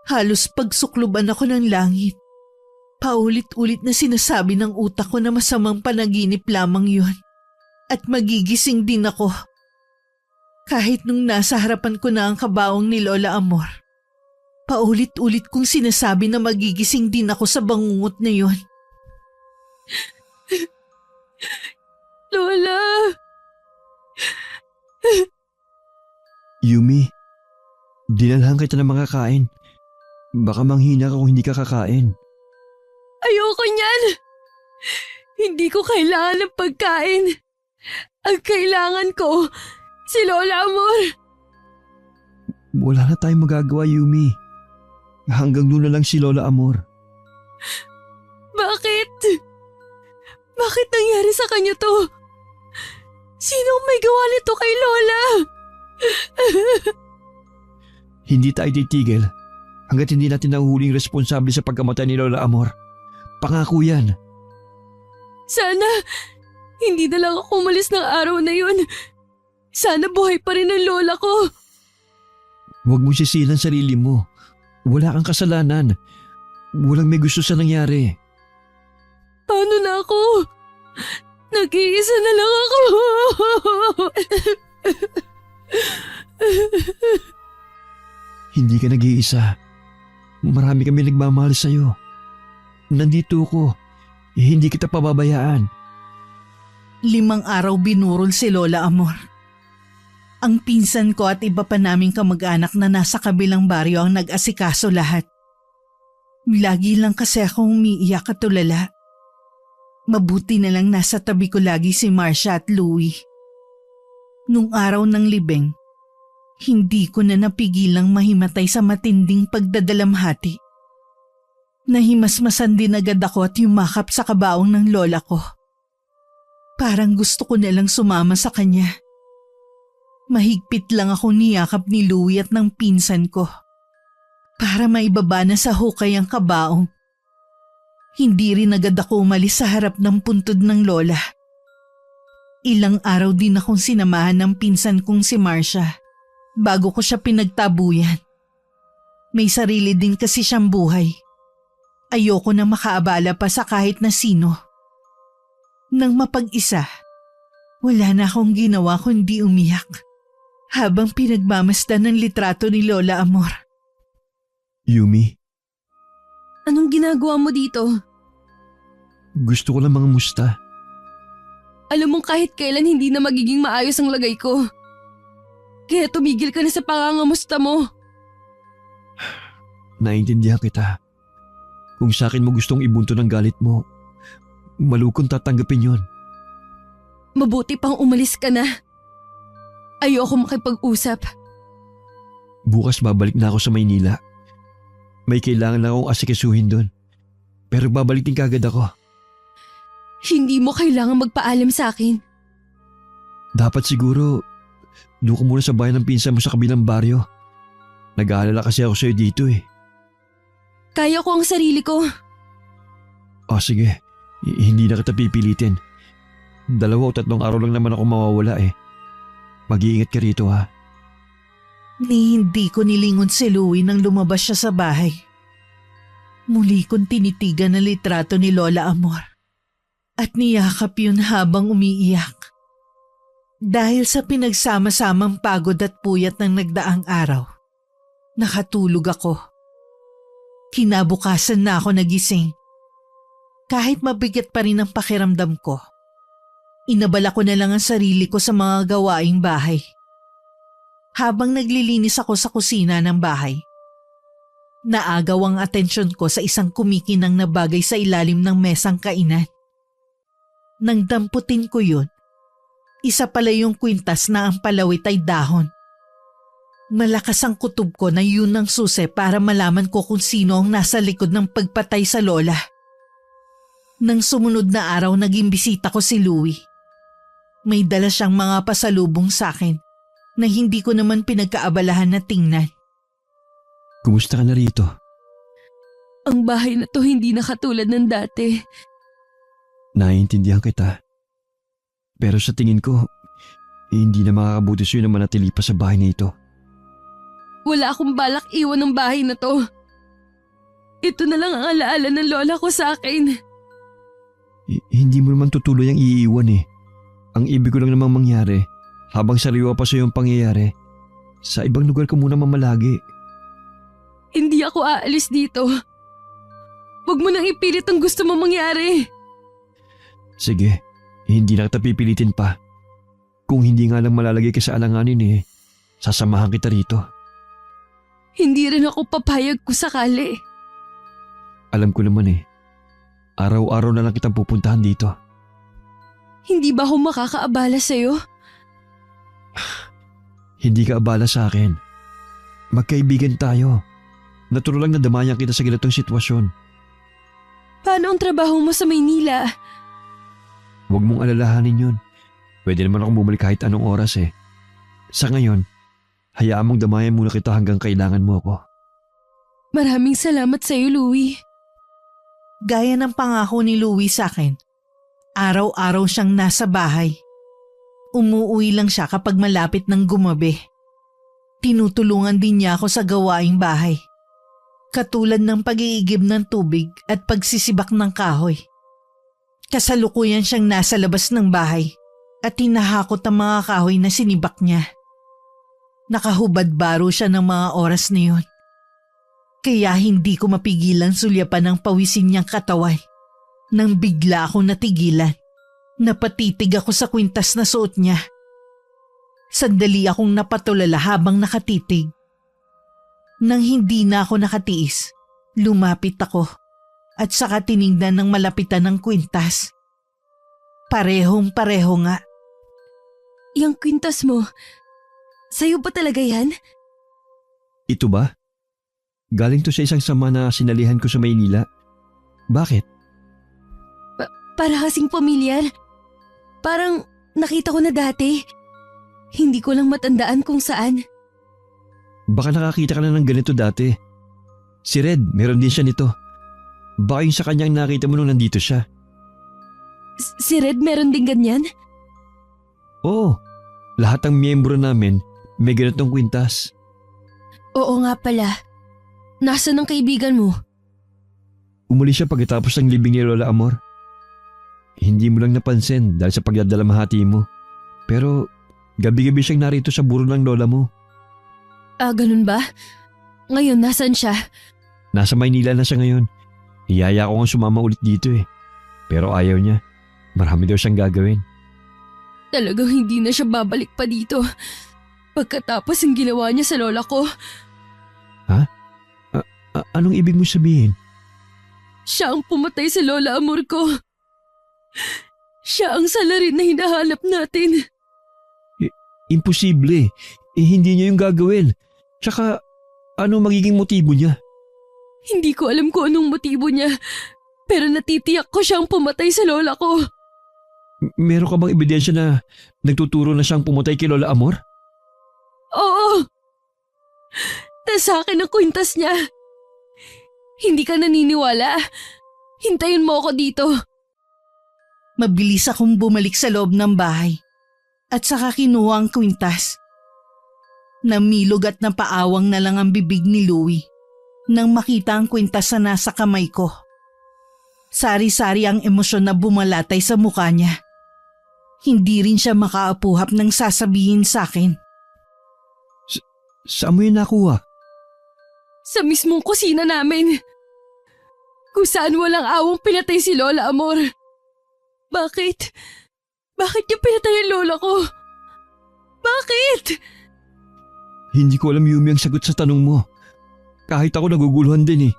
Halos pagsukluban ako ng langit. Paulit-ulit na sinasabi ng utak ko na masamang panaginip lamang yun at magigising din ako. Kahit nung nasa harapan ko na ang kabaong ni Lola Amor, paulit-ulit kong sinasabi na magigising din ako sa bangungot na yun. Lola! Yumi, dinalhan kita ng mga kain. Baka manghina ka kung hindi ka kakain. Ayoko niyan! Hindi ko kailangan ng pagkain. Ang kailangan ko, si Lola Amor. Wala na tayong magagawa, Yumi. Hanggang doon na lang si Lola Amor. Bakit? Bakit nangyari sa kanya to? Sinong may gawa nito kay Lola? Hindi tayo titigil hanggat hindi natin nahuhuling responsable sa pagkamatay ni Lola Amor. Pangako yan. Sana Hindi na lang ako umalis ng araw na yun. Sana buhay pa rin ang lola ko. Huwag mo sisilan sarili mo. Wala kang kasalanan. Walang may gusto sa nangyari. Paano na ako? Nag-iisa na lang ako. Hindi ka nag-iisa. Marami kami nagmamahal sa'yo. Nandito ko. Hindi kita pababayaan. 5 araw binurol si Lola Amor. Ang pinsan ko at iba pa naming kamag-anak na nasa kabilang baryo ang nag-asikaso lahat. Lagi lang kasi akong umiiyak at tulala. Mabuti na lang nasa tabi ko lagi si Marcia at Louie. Nung araw ng libing, hindi ko na napigilang mahimatay sa matinding pagdadalamhati. Nahimasmasan din agad ako at yumakap sa kabaong ng lola ko. Parang gusto ko na lang sumama sa kanya. Mahigpit lang ako niyakap ni Louie at ng pinsan ko para maibaba na sa hukay ang kabaong. Hindi rin agad ako umalis sa harap ng puntod ng lola. Ilang araw din akong sinamahan ng pinsan kong si Marcia bago ko siya pinagtabuyan. May sarili din kasi siyang buhay. Ayoko na makaabala pa sa kahit na sino. Nang mapag-isa, wala na akong ginawa kundi umiyak habang pinagmamasdan ng litrato ni Lola Amor. Yumi, Anong ginagawa mo dito? gusto ko lang mga musta. Alam mong kahit kailan hindi na magiging maayos ang lagay ko. Kaya tumigil ka na sa pangangamusta mo. Naintindihan kita. Kung sa akin mo gustong ibunto ng galit mo, malukong tatanggapin yon. Mabuti pang umalis ka na. Ayoko makipag-usap. Bukas babalik na ako sa Maynila. May kailangan lang akong asikasuhin doon. Pero babalik din kagad ako. Hindi mo kailangan magpaalam sa akin. Dapat siguro, doon ka muna sa bayan ng pinsan mo sa kabilang baryo. Nag-aalala kasi ako sa'yo dito eh. Kaya ko ang sarili ko. O sige, hindi na kita pipilitin. 2 o 3 araw lang naman ako mawawala eh. Mag-iingat ka rito ha. Ni hindi ko nilingon si Louie nang lumabas siya sa bahay. Muli kong tinitigan ang litrato ni Lola Amor at niyakap yun habang umiiyak. Dahil sa pinagsama-samang pagod at puyat ng nagdaang araw, nakatulog ako. Kinabukasan na ako nagising. Kahit mabigat pa rin ang pakiramdam ko, inabala ko na lang ang sarili ko sa mga gawaing bahay. Habang naglilinis ako sa kusina ng bahay, naagaw ang atensyon ko sa isang kumikinang na bagay sa ilalim ng mesang kainan. Nang damputin ko yun, isa pala yung kwintas na ang palawit ay dahon. Malakas ang kutob ko na yun ang susi para malaman ko kung sino ang nasa likod ng pagpatay sa lola. Nang sumunod na araw naging bisita ko si Louie. May dala siyang mga pasalubong sa akin na hindi ko naman pinagkaabalahan na tingnan. Kumusta ka na rito? Ang bahay na to hindi na katulad ng dati. Naiintindihan kita. Pero sa tingin ko, hindi na makakabuti sa'yo na manatili pa sa bahay na ito. Wala akong balak iwan ng bahay na to. Ito na lang ang alaala ng lola ko sa akin. Hindi mo naman tutuloy ang iiwan eh. Ang ibig ko lang namang mangyari, habang sariwa pa sa'yo ang pangyayari, sa ibang lugar ka muna mamalagi. Hindi ako aalis dito. Huwag mo nang ipilit ang gusto mo mangyari. Sige, hindi na kita pipilitin pa. Kung hindi nga lang malalagay ka sa alanganin eh, sasamahan kita rito. Hindi rin ako papayag kung sakali. Alam ko naman eh, araw-araw na lang kitang pupuntahan dito. Hindi ba ako makakaabala sa'yo? Hindi ka abala sa akin. Magkaibigan tayo. Natural lang na damayan kita sa ganitong sitwasyon. Paano ang trabaho mo sa Maynila? Huwag mong alalahanin yun. Pwede naman akong bumalik kahit anong oras eh. Sa ngayon, hayaan mong damayan muna kita hanggang kailangan mo ako. Maraming salamat sa'yo, Louie. Gaya ng pangako ni Louie sa akin, Araw-araw siyang nasa bahay. Umuuwi lang siya kapag malapit ng gumabi. Tinutulungan din niya ako sa gawaing bahay. Katulad ng pag-iigib ng tubig at pagsisibak ng kahoy. Kasalukuyan siyang nasa labas ng bahay at hinahakot ang mga kahoy na sinibak niya. Nakahubad baro siya ng mga oras na yun. Kaya hindi ko mapigilan sulyapan ang pawisin niyang katawan. Nang bigla akong natigilan, napatitig ako sa kwintas na suot niya. Sandali akong napatulala habang nakatitig. Nang hindi na ako nakatiis, lumapit ako at saka tinignan ng malapitan ng kwintas. Parehong-pareho nga. Yang kwintas mo, sa'yo ba talaga yan? Ito ba? Galing to sa isang sama na sinalihan ko sa Maynila. Bakit? Para kasing pamilyar. Parang nakita ko na dati. Hindi ko lang matandaan kung saan. Baka nakakita ka na ng ganito dati. Si Red, meron din siya nito. Baka yung sa kanyang nakita mo nung nandito siya. Si Red meron din ganyan? Oo, lahat ng miyembro namin may ganitong kwintas. Oo nga pala. Nasaan ang kaibigan mo? Umalis siya pagkatapos ng libing ni Lola Amor. Hindi mo lang napansin dahil sa pagdadalamhati mo. Pero gabi-gabi siyang narito sa buro ng lola mo. Ganun ba? Ngayon, nasaan siya? Nasa Maynila na siya ngayon. Hiyaya ko nga sumama ulit dito eh. Pero ayaw niya. Marami daw siyang gagawin. Talagang hindi na siya babalik pa dito. Pagkatapos ang ginawa niya sa lola ko. Ha? Anong ibig mo sabihin? Siya ang pumatay sa lola Amor ko. Siya ang salarin na hinahanap natin. Imposible. Hindi niya yung gagawin. Tsaka, ano magiging motibo niya? Hindi ko alam kung anong motibo niya. Pero natitiyak ko siyang pumatay sa lola ko. Meron ka bang ebidensya na nagtuturo na siyang pumatay kay Lola Amor? Oo. Nasa akin ang kwintas niya. Hindi ka naniniwala. Hintayin mo ako dito. Mabilis akong bumalik sa loob ng bahay at saka kinuha ang kwintas. Namilog at napaawang na lang ang bibig ni Louie nang makita ang kwintas na nasa kamay ko. Sari-sari ang emosyon na bumalatay sa mukha niya. Hindi rin siya makaapuhap ng sasabihin sa akin. Saan mo yun nakuha? Sa mismong kusina namin. Kung saan walang awang pinatay si Lola Amor. Bakit? Bakit niya pinatay ang lola ko? Bakit? Hindi ko alam, Yumi, ang sagot sa tanong mo. Kahit ako naguguluhan din eh.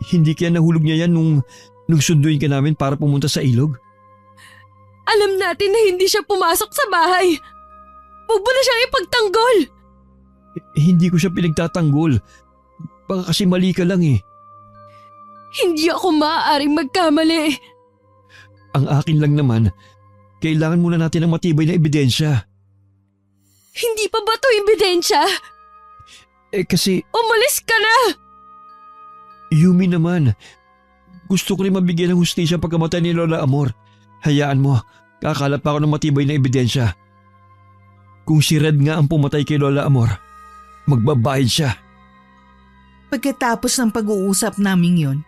Hindi kaya nahulog niya yan nung sunduin ka namin para pumunta sa ilog? Alam natin na hindi siya pumasok sa bahay. Huwag mo na siyang ipagtanggol. Hindi ko siya pinagtatanggol. Baka kasi mali ka lang eh. Hindi ako maaaring magkamali. Ang akin lang naman, kailangan muna natin ng matibay na ebidensya. Hindi pa ba ito ebidensya? Kasi… Umalis ka na! Yumi naman, gusto ko rin mabigyan ng hustisya pagkamatay ni Lola Amor. Hayaan mo, kakalap pa ako ng matibay na ebidensya. Kung si Red nga ang pumatay kay Lola Amor, magbabayad siya. Pagkatapos ng pag-uusap naming yon,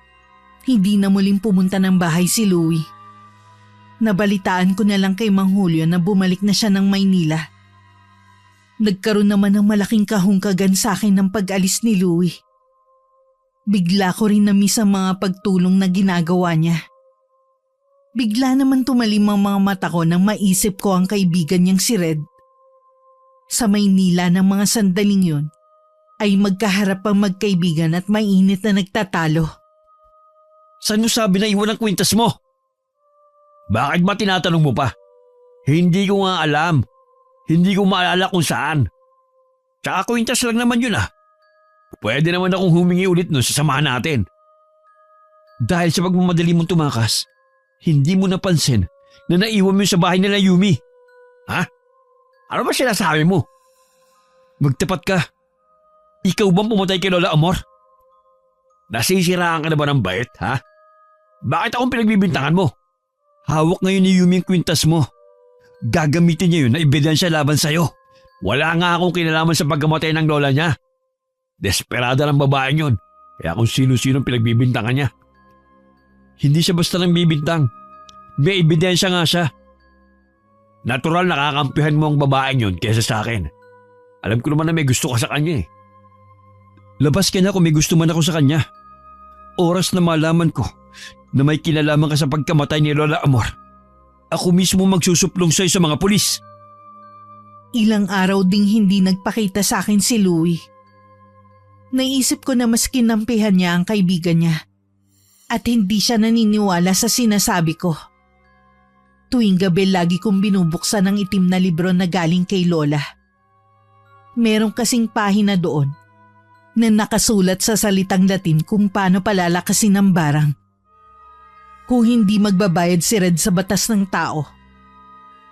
hindi na muling pumunta ng bahay si Louie. Nabalitaan ko na lang kay Mang Julio na bumalik na siya ng Maynila. Nagkaroon naman ng malaking kahungkagan sa akin ng pag-alis ni Louie. Bigla ko rin na-miss ang mga pagtulong na ginagawa niya. Bigla naman tumalim ang mga mata ko nang maisip ko ang kaibigan niyang si Red. Sa Maynila ng mga sandaling yun, ay magkaharap ang magkaibigan at mainit na nagtatalo. Saan mo sabi na iwan ang kwintas mo? Bakit ba tinatanong mo pa? Hindi ko nga alam. Hindi ko maalala kung saan. Tsaka kwintas lang naman yun ah. Pwede naman akong humingi ulit nun sa samahan natin. Dahil sa pagmamadali mong tumakas, hindi mo napansin na naiwan mo sa bahay nila Yumi. Ha? Ano ba sinasabi mo? Magtapat ka. Ikaw bang pumatay kay Lola Amor? Nasisiraan ka na ba ng bait, ha? Bakit akong pinagbibintangan mo? Hawak ngayon ni Yumi ang kwintas mo. Gagamitin niya yun na ebidensya laban sa'yo. Wala nga akong kinalaman sa pagkamatay ng lola niya. Desperada ng babaeng yun. Kaya kung sino-sino pinagbibintangan niya. Hindi siya basta lang bibintang. May ebidensya nga siya. Natural nakakampihan mo ang babaeng yun kaysa sa akin. Alam ko naman na may gusto ka sa kanya eh. Labas ka na kung may gusto man ako sa kanya. Oras na malaman ko na may kinalaman ka sa pagkamatay ni Lola Amor, ako mismo magsusuplong sa'yo sa mga pulis. Ilang araw ding hindi nagpakita sa akin si Louie. Naisip ko na mas kinampihan niya ang kaibigan niya at hindi siya naniniwala sa sinasabi ko. Tuwing gabi lagi kong binubuksan ang itim na libro na galing kay Lola. Merong kasing pahina doon na nakasulat sa salitang Latin kung paano palalakasin ang barang. Kung hindi magbabayad si Red sa batas ng tao,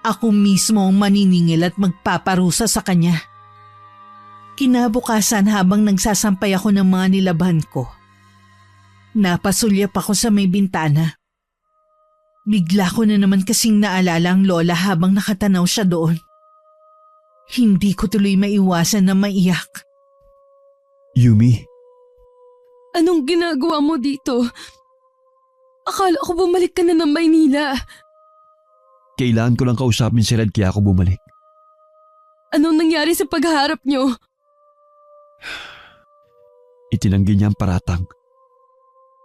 ako mismo ang maniningil at magpaparusa sa kanya. Kinabukasan habang nagsasampay ako ng mga nilabhan ko, napasulyap ako sa may bintana. Bigla ko na naman kasing naalala ang lola habang nakatanaw siya doon. Hindi ko tuloy maiwasan na maiyak. Yumi, Anong ginagawa mo dito? Akala ko bumalik ka na ng Maynila. kailangan ko lang kausapin si Red kaya ako bumalik. Anong nangyari sa paghaharap nyo? Itinanggi niya ang paratang.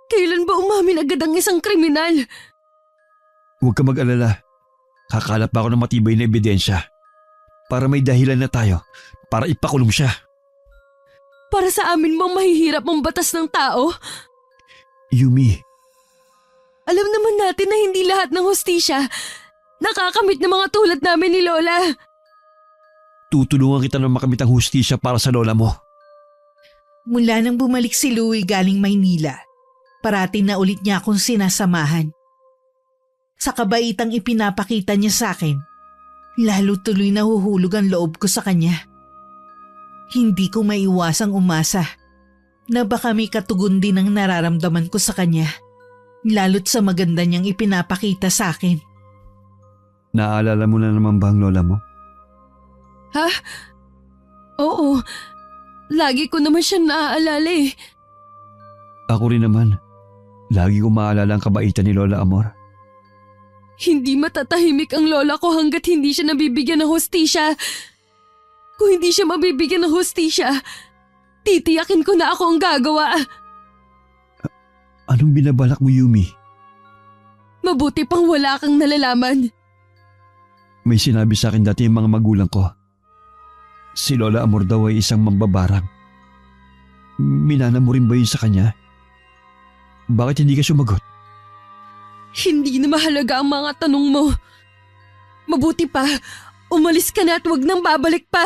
Kailan ba umamin agad ang isang kriminal? Huwag ka mag-alala. Kakalap ako ng matibay na ebidensya. Para may dahilan na tayo. Para ipakulong siya. Para sa amin bang mahihirap ang batas ng tao? Yumi, Alam naman natin na hindi lahat ng hustisya nakakamit ng mga tulad namin ni Lola. tutulungan kita na makamit ang hustisya para sa lola mo. Mula nang bumalik si Louie galing Maynila, parati na ulit niya akong sinasamahan. Sa kabaitang ipinapakita niya sa akin, lalo tuloy nahuhulog ang loob ko sa kanya. Hindi ko maiwasang umasa na baka may katugon din ang nararamdaman ko sa kanya, lalo't sa maganda niyang ipinapakita sa akin. Naaalala mo na naman ba ang lola mo? Ha? Oo. Lagi ko naman siya naaalala eh. Ako rin naman. Lagi ko maalala ang kabaitan ni Lola Amor. Hindi matatahimik ang lola ko hanggat hindi siya nabibigyan ng hustisya. Kung hindi siya mabibigyan ng hustisya, titiyakin ko na ako ang gagawa. Anong binabalak mo, Yumi? Mabuti pang wala kang nalalaman. May sinabi sa akin dati yung mga magulang ko. Si Lola Amor daw ay isang mambabarang. Minana mo rin ba yun sa kanya? Bakit hindi ka sumagot? Hindi na mahalaga ang mga tanong mo. Mabuti pa, umalis ka na at huwag nang babalik pa.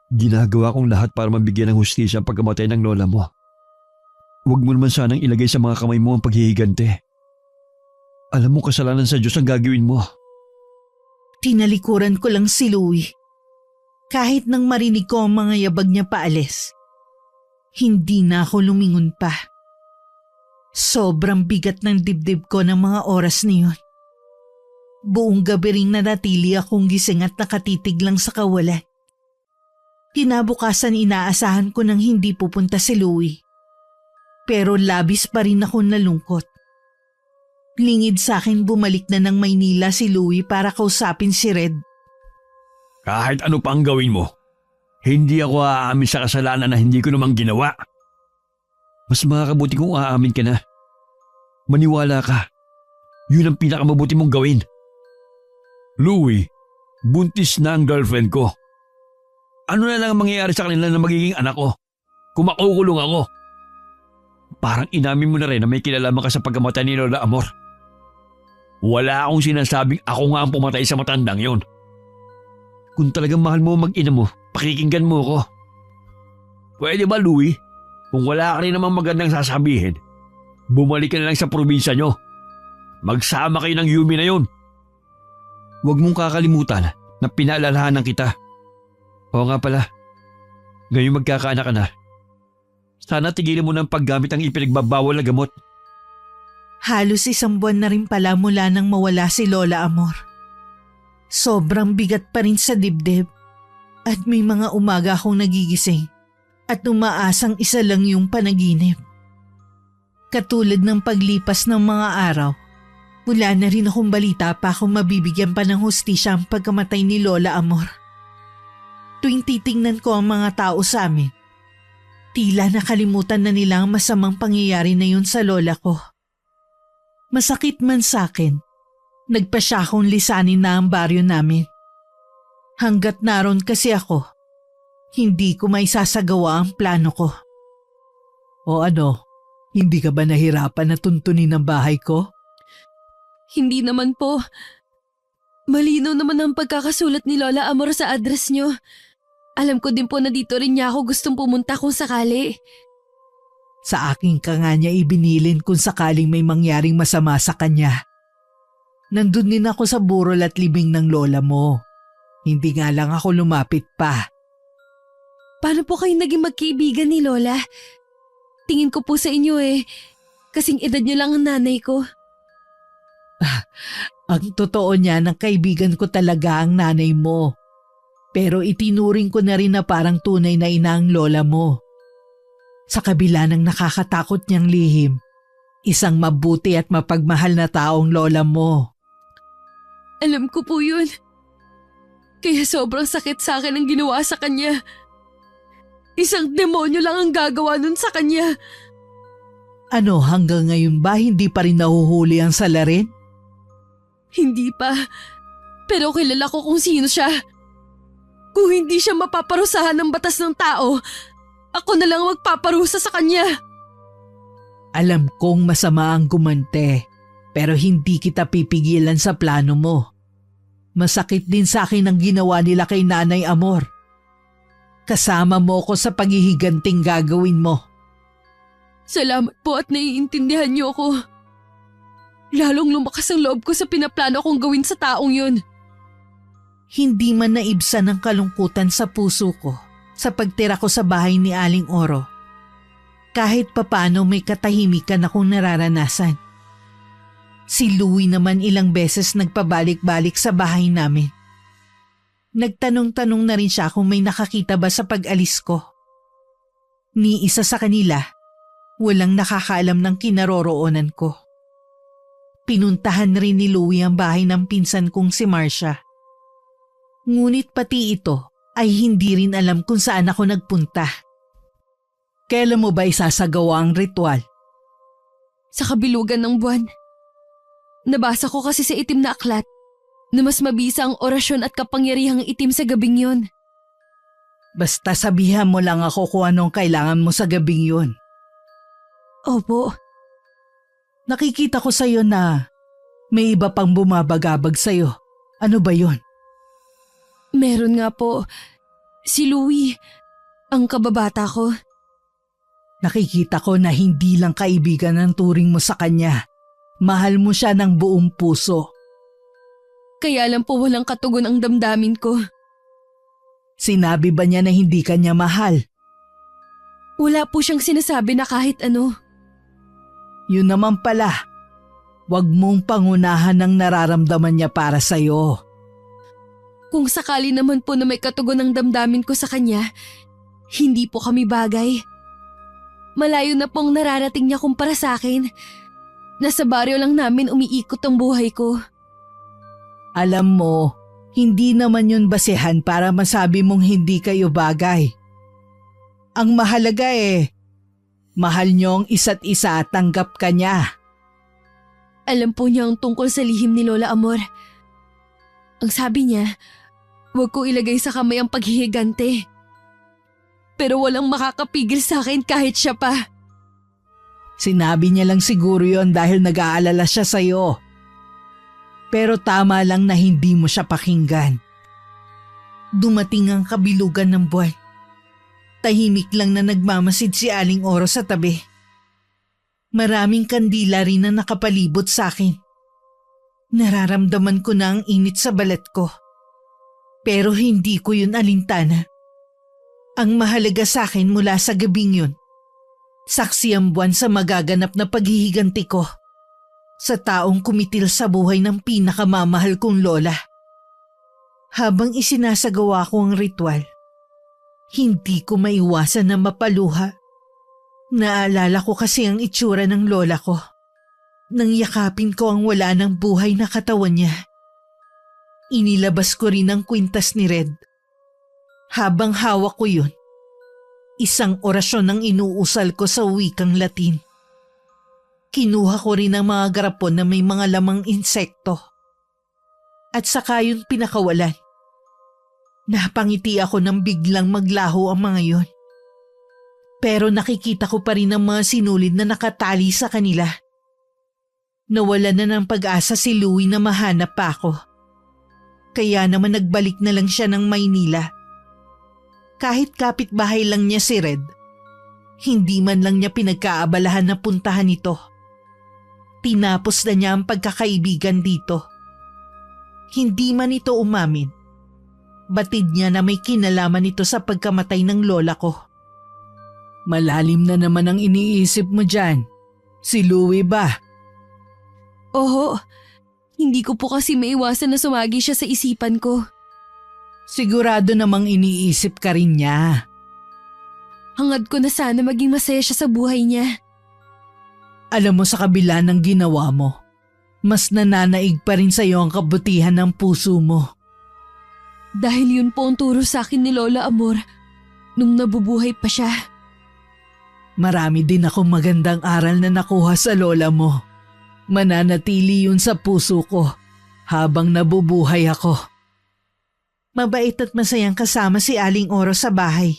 Ginagawa kong lahat para mabigyan ng hustisya ang pagkamatay ng lola mo. Huwag mo naman sanang ilagay sa mga kamay mo ang paghihigante. Alam mo kasalanan sa Diyos ang gagawin mo. Tinalikuran ko lang si Louie. Kahit nang marinig ko ang mga yabag niya paalis, hindi na ako lumingon pa. Sobrang bigat ng dibdib ko ng mga oras na yun. Buong gabi ring nanatili akong gising at nakatitig lang sa kawalan. Kinabukasan inaasahan ko nang hindi pupunta si Louie. Pero labis pa rin ako nalungkot. Lingid sa akin bumalik na ng Maynila si Louie para kausapin si Red. Kahit ano pa ang gawin mo, hindi ako aamin sa kasalanan na hindi ko namang ginawa. Mas makakabuti kung aamin ka na. Maniwala ka. Yun ang pinakamabuti mong gawin. Louie, buntis na ang girlfriend ko. Ano na lang ang mangyayari sa kanila na magiging anak ko? Kung makukulong ako. Parang inamin mo na rin na may kilalaman ka sa pagkamatay ni Lola Amor. Wala akong sinasabing ako nga ang pumatay sa matandang yon. Kung talagang mahal mo mag-ina mo, Pakikinggan mo ko. Pwede ba, Louie? Kung wala ka rin namang magandang sasabihin, bumalik ka na lang sa probinsya nyo. Magsama kayo ng Yumi na yon. huwag mong kakalimutan na pinaalalahanan kita. Oo nga pala, ngayon magkakaanak ka na. Sana tigilan mo ng paggamit ang ipinagbabawal na gamot. Halos 1 buwan na rin pala mula nang mawala si Lola Amor. Sobrang bigat pa rin sa dibdib at may mga umaga akong nagigising at umaasang isa lang yung panaginip. Katulad ng paglipas ng mga araw, wala na rin akong balita pa kung mabibigyan pa ng hustisya ang pagkamatay ni Lola Amor. Tuwing titingnan ko ang mga tao sa amin, tila nakalimutan na nila ang masamang pangyayari na yun sa lola ko. Masakit man sa akin, nagpasya akong lisanin na ang baryo namin. Hanggat naroon kasi ako, hindi ko may sasagawa ang plano ko. O ano, hindi ka ba nahirapan na tuntunin ang bahay ko? Hindi naman po. Malinaw naman ang pagkakasulat ni Lola Amor sa address niyo. Alam ko din po na dito rin niya ako gustong pumunta kung sakali. Sa akin ka nga niya ibinilin kung sakaling may mangyaring masama sa kanya. Nandun din ako sa burol at libing ng lola mo. Hindi nga lang ako lumapit pa. Paano po kayo naging magkaibigan ni Lola? Tingin ko po sa inyo kasing edad niyo lang ang nanay ko. Ang totoo niya ng kaibigan ko talaga ang nanay mo. Pero itinuring ko na rin na parang tunay na ina ang lola mo. Sa kabila ng nakakatakot niyang lihim, isang mabuti at mapagmahal na taong lola mo. Alam ko po yun. Kaya sobrang sakit sa akin ang ginawa sa kanya. Isang demonyo lang ang gagawa nun sa kanya. Ano, hanggang ngayon ba hindi pa rin nahuhuli ang salarin? Hindi pa. Pero kilala ko kung sino siya. Kung hindi siya mapaparusahan ng batas ng tao, ako na lang magpaparusa sa kanya. Alam kong masama ang gumante, pero hindi kita pipigilan sa plano mo. Masakit din sa akin ang ginawa nila kay Nanay Amor. Kasama mo ko sa paghihiganting gagawin mo. Salamat po at naiintindihan niyo ako. Lalong lumakas ang loob ko sa pinaplano kong gawin sa taong yun. Hindi man naibsan ang kalungkutan sa puso ko sa pagtira ko sa bahay ni Aling Oro. Kahit papano may katahimikan akong nararanasan. Si Louie naman ilang beses nagpabalik-balik sa bahay namin. Nagtanong-tanong na rin siya kung may nakakita ba sa pag-alis ko. Ni isa sa kanila, walang nakakaalam ng kinaroroonan ko. Pinuntahan rin ni Louie ang bahay ng pinsan kong si Marcia. Ngunit pati ito ay hindi rin alam kung saan ako nagpunta. Kailan mo ba isasagawa ang ritual? Sa kabilugan ng buwan. Nabasa ko kasi sa itim na aklat na mas mabisa ang orasyon at kapangyarihang itim sa gabing yun. Basta sabihan mo lang ako kung anong kailangan mo sa gabing yun. Opo. Nakikita ko sa'yo na may iba pang bumabagabag sa'yo. Ano ba yun? Meron nga po. Si Louie, ang kababata ko. Nakikita ko na hindi lang kaibigan ang turing mo sa kanya. Mahal mo siya ng buong puso. Kaya lang po walang katugon ang damdamin ko. Sinabi ba niya na hindi ka niya mahal? Wala po siyang sinasabi na kahit ano. Yun naman pala. Huwag mong pangunahan ang nararamdaman niya para sa'yo. Kung sakali naman po na may katugon ang damdamin ko sa kanya, hindi po kami bagay. Malayo na pong nararating niya kumpara sa akin. Nasa baryo lang namin umiikot ang buhay ko. Alam mo, hindi naman yun basehan para masabi mong hindi kayo bagay. Ang mahalaga mahal niyo ang isa't isa at tanggap ka niya. Alam po niya ang tungkol sa lihim ni Lola Amor. Ang sabi niya, huwag ko ilagay sa kamay ang paghihigante. Pero walang makakapigil sa akin kahit siya pa. Sinabi niya lang siguro yon dahil nag-aalala siya sa'yo. Pero tama lang na hindi mo siya pakinggan. Dumating ang kabilugan ng buwan. Tahimik lang na nagmamasid si Aling Oro sa tabi. Maraming kandila rin na nakapalibot sa akin. Nararamdaman ko na ang init sa balat ko. Pero hindi ko yun alintana. Ang mahalaga sa akin mula sa gabing yun, saksi ang buwan sa magaganap na paghihiganti ko. sa taong kumitil sa buhay ng pinakamamahal kong lola. Habang isinasagawa ko ang ritual, hindi ko maiwasan na mapaluha. Naalala ko kasi ang itsura ng lola ko nang yakapin ko ang wala ng buhay na katawan niya. Inilabas ko rin ang kwintas ni Red. Habang hawak ko yun, isang orasyon ang inuusal ko sa wikang Latin. Kinuha ko rin ang mga garapon na may mga lamang insekto. At saka yun pinakawalan. Napangiti ako nang biglang maglaho ang mga yun. Pero nakikita ko pa rin ang mga sinulid na nakatali sa kanila. Nawala na ng pag-asa si Louie na mahanap pa ako. Kaya naman nagbalik na lang siya ng Maynila. Kahit kapitbahay lang niya si Red, hindi man lang niya pinagkaabalahan na puntahan ito. Tinapos na niya ang pagkakaibigan dito. Hindi man ito umamin. Batid niya na may kinalaman ito sa pagkamatay ng lola ko. Malalim na naman ang iniisip mo dyan. Si Louie ba? Oho, hindi ko po kasi maiwasan na sumagi siya sa isipan ko. Sigurado namang iniisip ka rin niya. Hangad ko na sana maging masaya siya sa buhay niya. Alam mo, sa kabila ng ginawa mo, mas nananaig pa rin sa'yo ang kabutihan ng puso mo. Dahil yun po ang turo sa akin ni Lola Amor nung nabubuhay pa siya. Marami din akong magandang aral na nakuha sa lola mo. Mananatili yun sa puso ko habang nabubuhay ako. Mabait at masayang kasama si Aling Oro sa bahay.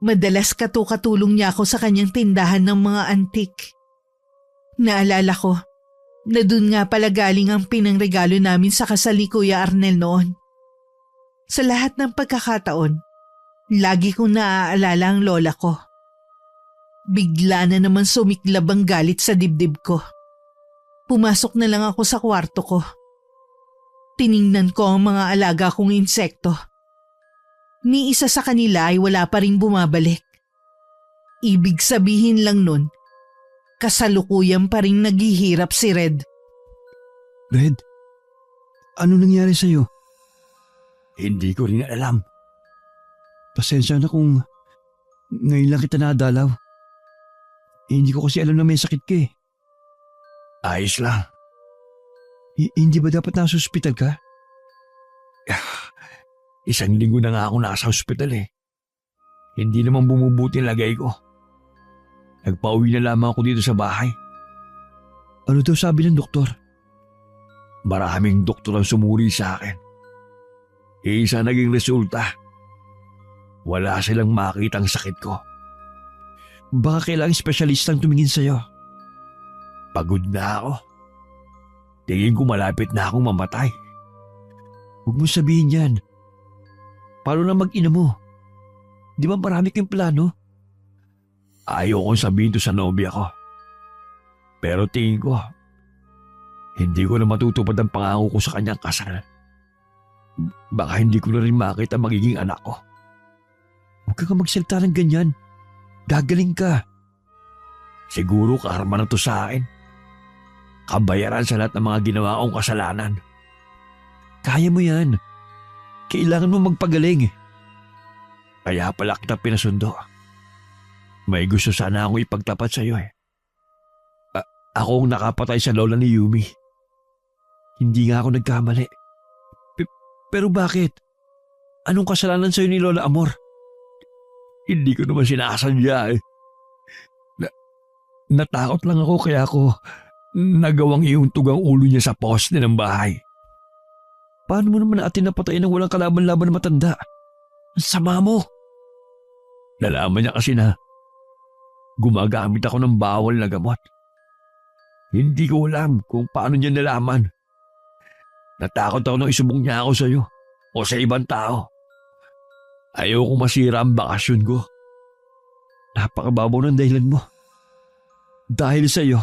Madalas katukatulong niya ako sa kanyang tindahan ng mga antik. Naalala ko na dun nga pala galing ang pinangregalo namin sa kasal ni Kuya Arnel noon. Sa lahat ng pagkakataon, lagi kong naaalala ang lola ko. Bigla na naman sumiklab ang galit sa dibdib ko. Pumasok na lang ako sa kwarto ko. Tiningnan ko ang mga alaga kong insekto. Ni isa sa kanila ay wala pa rin bumabalik. Ibig sabihin lang nun, kasalukuyan pa rin naghihirap si Red. Red, ano nangyari sa'yo? Hindi ko rin alam. Pasensya na kung ngayon lang kita nadalaw. Hindi ko kasi alam na may sakit ka eh. Ayos lang. Hindi ba dapat nasa ospital ka? Isang linggo na nga ako nasa ospital eh. Hindi naman bumubuti ang lagay ko. Nagpauwi na lamang ako dito sa bahay. Ano daw sabi ng doktor? Maraming doktor ang sumuri sa akin. Isa naging resulta. Wala silang makitang sakit ko. Baka kailangang espesyalistang tumingin sa'yo. Pagod na ako. Tingin ko malapit na akong mamatay. Huwag mo sabihin yan. Paano na mag-ina mo? Di ba marami kayong plano? Ayaw kong sabihin to sa nobya ko. Pero tingin ko, hindi ko na matutupad ang pangako ko sa kanyang kasal. Baka hindi ko na rin makita magiging anak ko. Huwag kang magsalita ng ganyan. Gagaling ka. Siguro karma na to sa akin. Kabayaran sa lahat ng mga ginawa kong kasalanan. Kaya mo yan. Kailangan mo magpagaling. Kaya pala kita pinasundo. May gusto sana akong ipagtapat sa iyo eh. Ako ang nakapatay sa lola ni Yumi. Hindi nga ako nagkamali. Pero bakit? Anong kasalanan sa'yo ni Lola Amor? Hindi ko naman sinasadya eh. Natakot lang ako kaya ako nagawang iuntog ang ulo niya sa poste ng bahay. Paano mo naman natin napatayin ng walang kalaban-laban na matanda? Ang sama mo! Nalaman niya kasi na gumagamit ako ng bawal na gamot. Hindi ko alam kung paano niya nalaman. Natakot ako nang isubong niya ako sa iyo o sa ibang tao. Ayoko masira ang bakasyon ko. Napakababaw ng dahilan mo. Dahil sa iyo,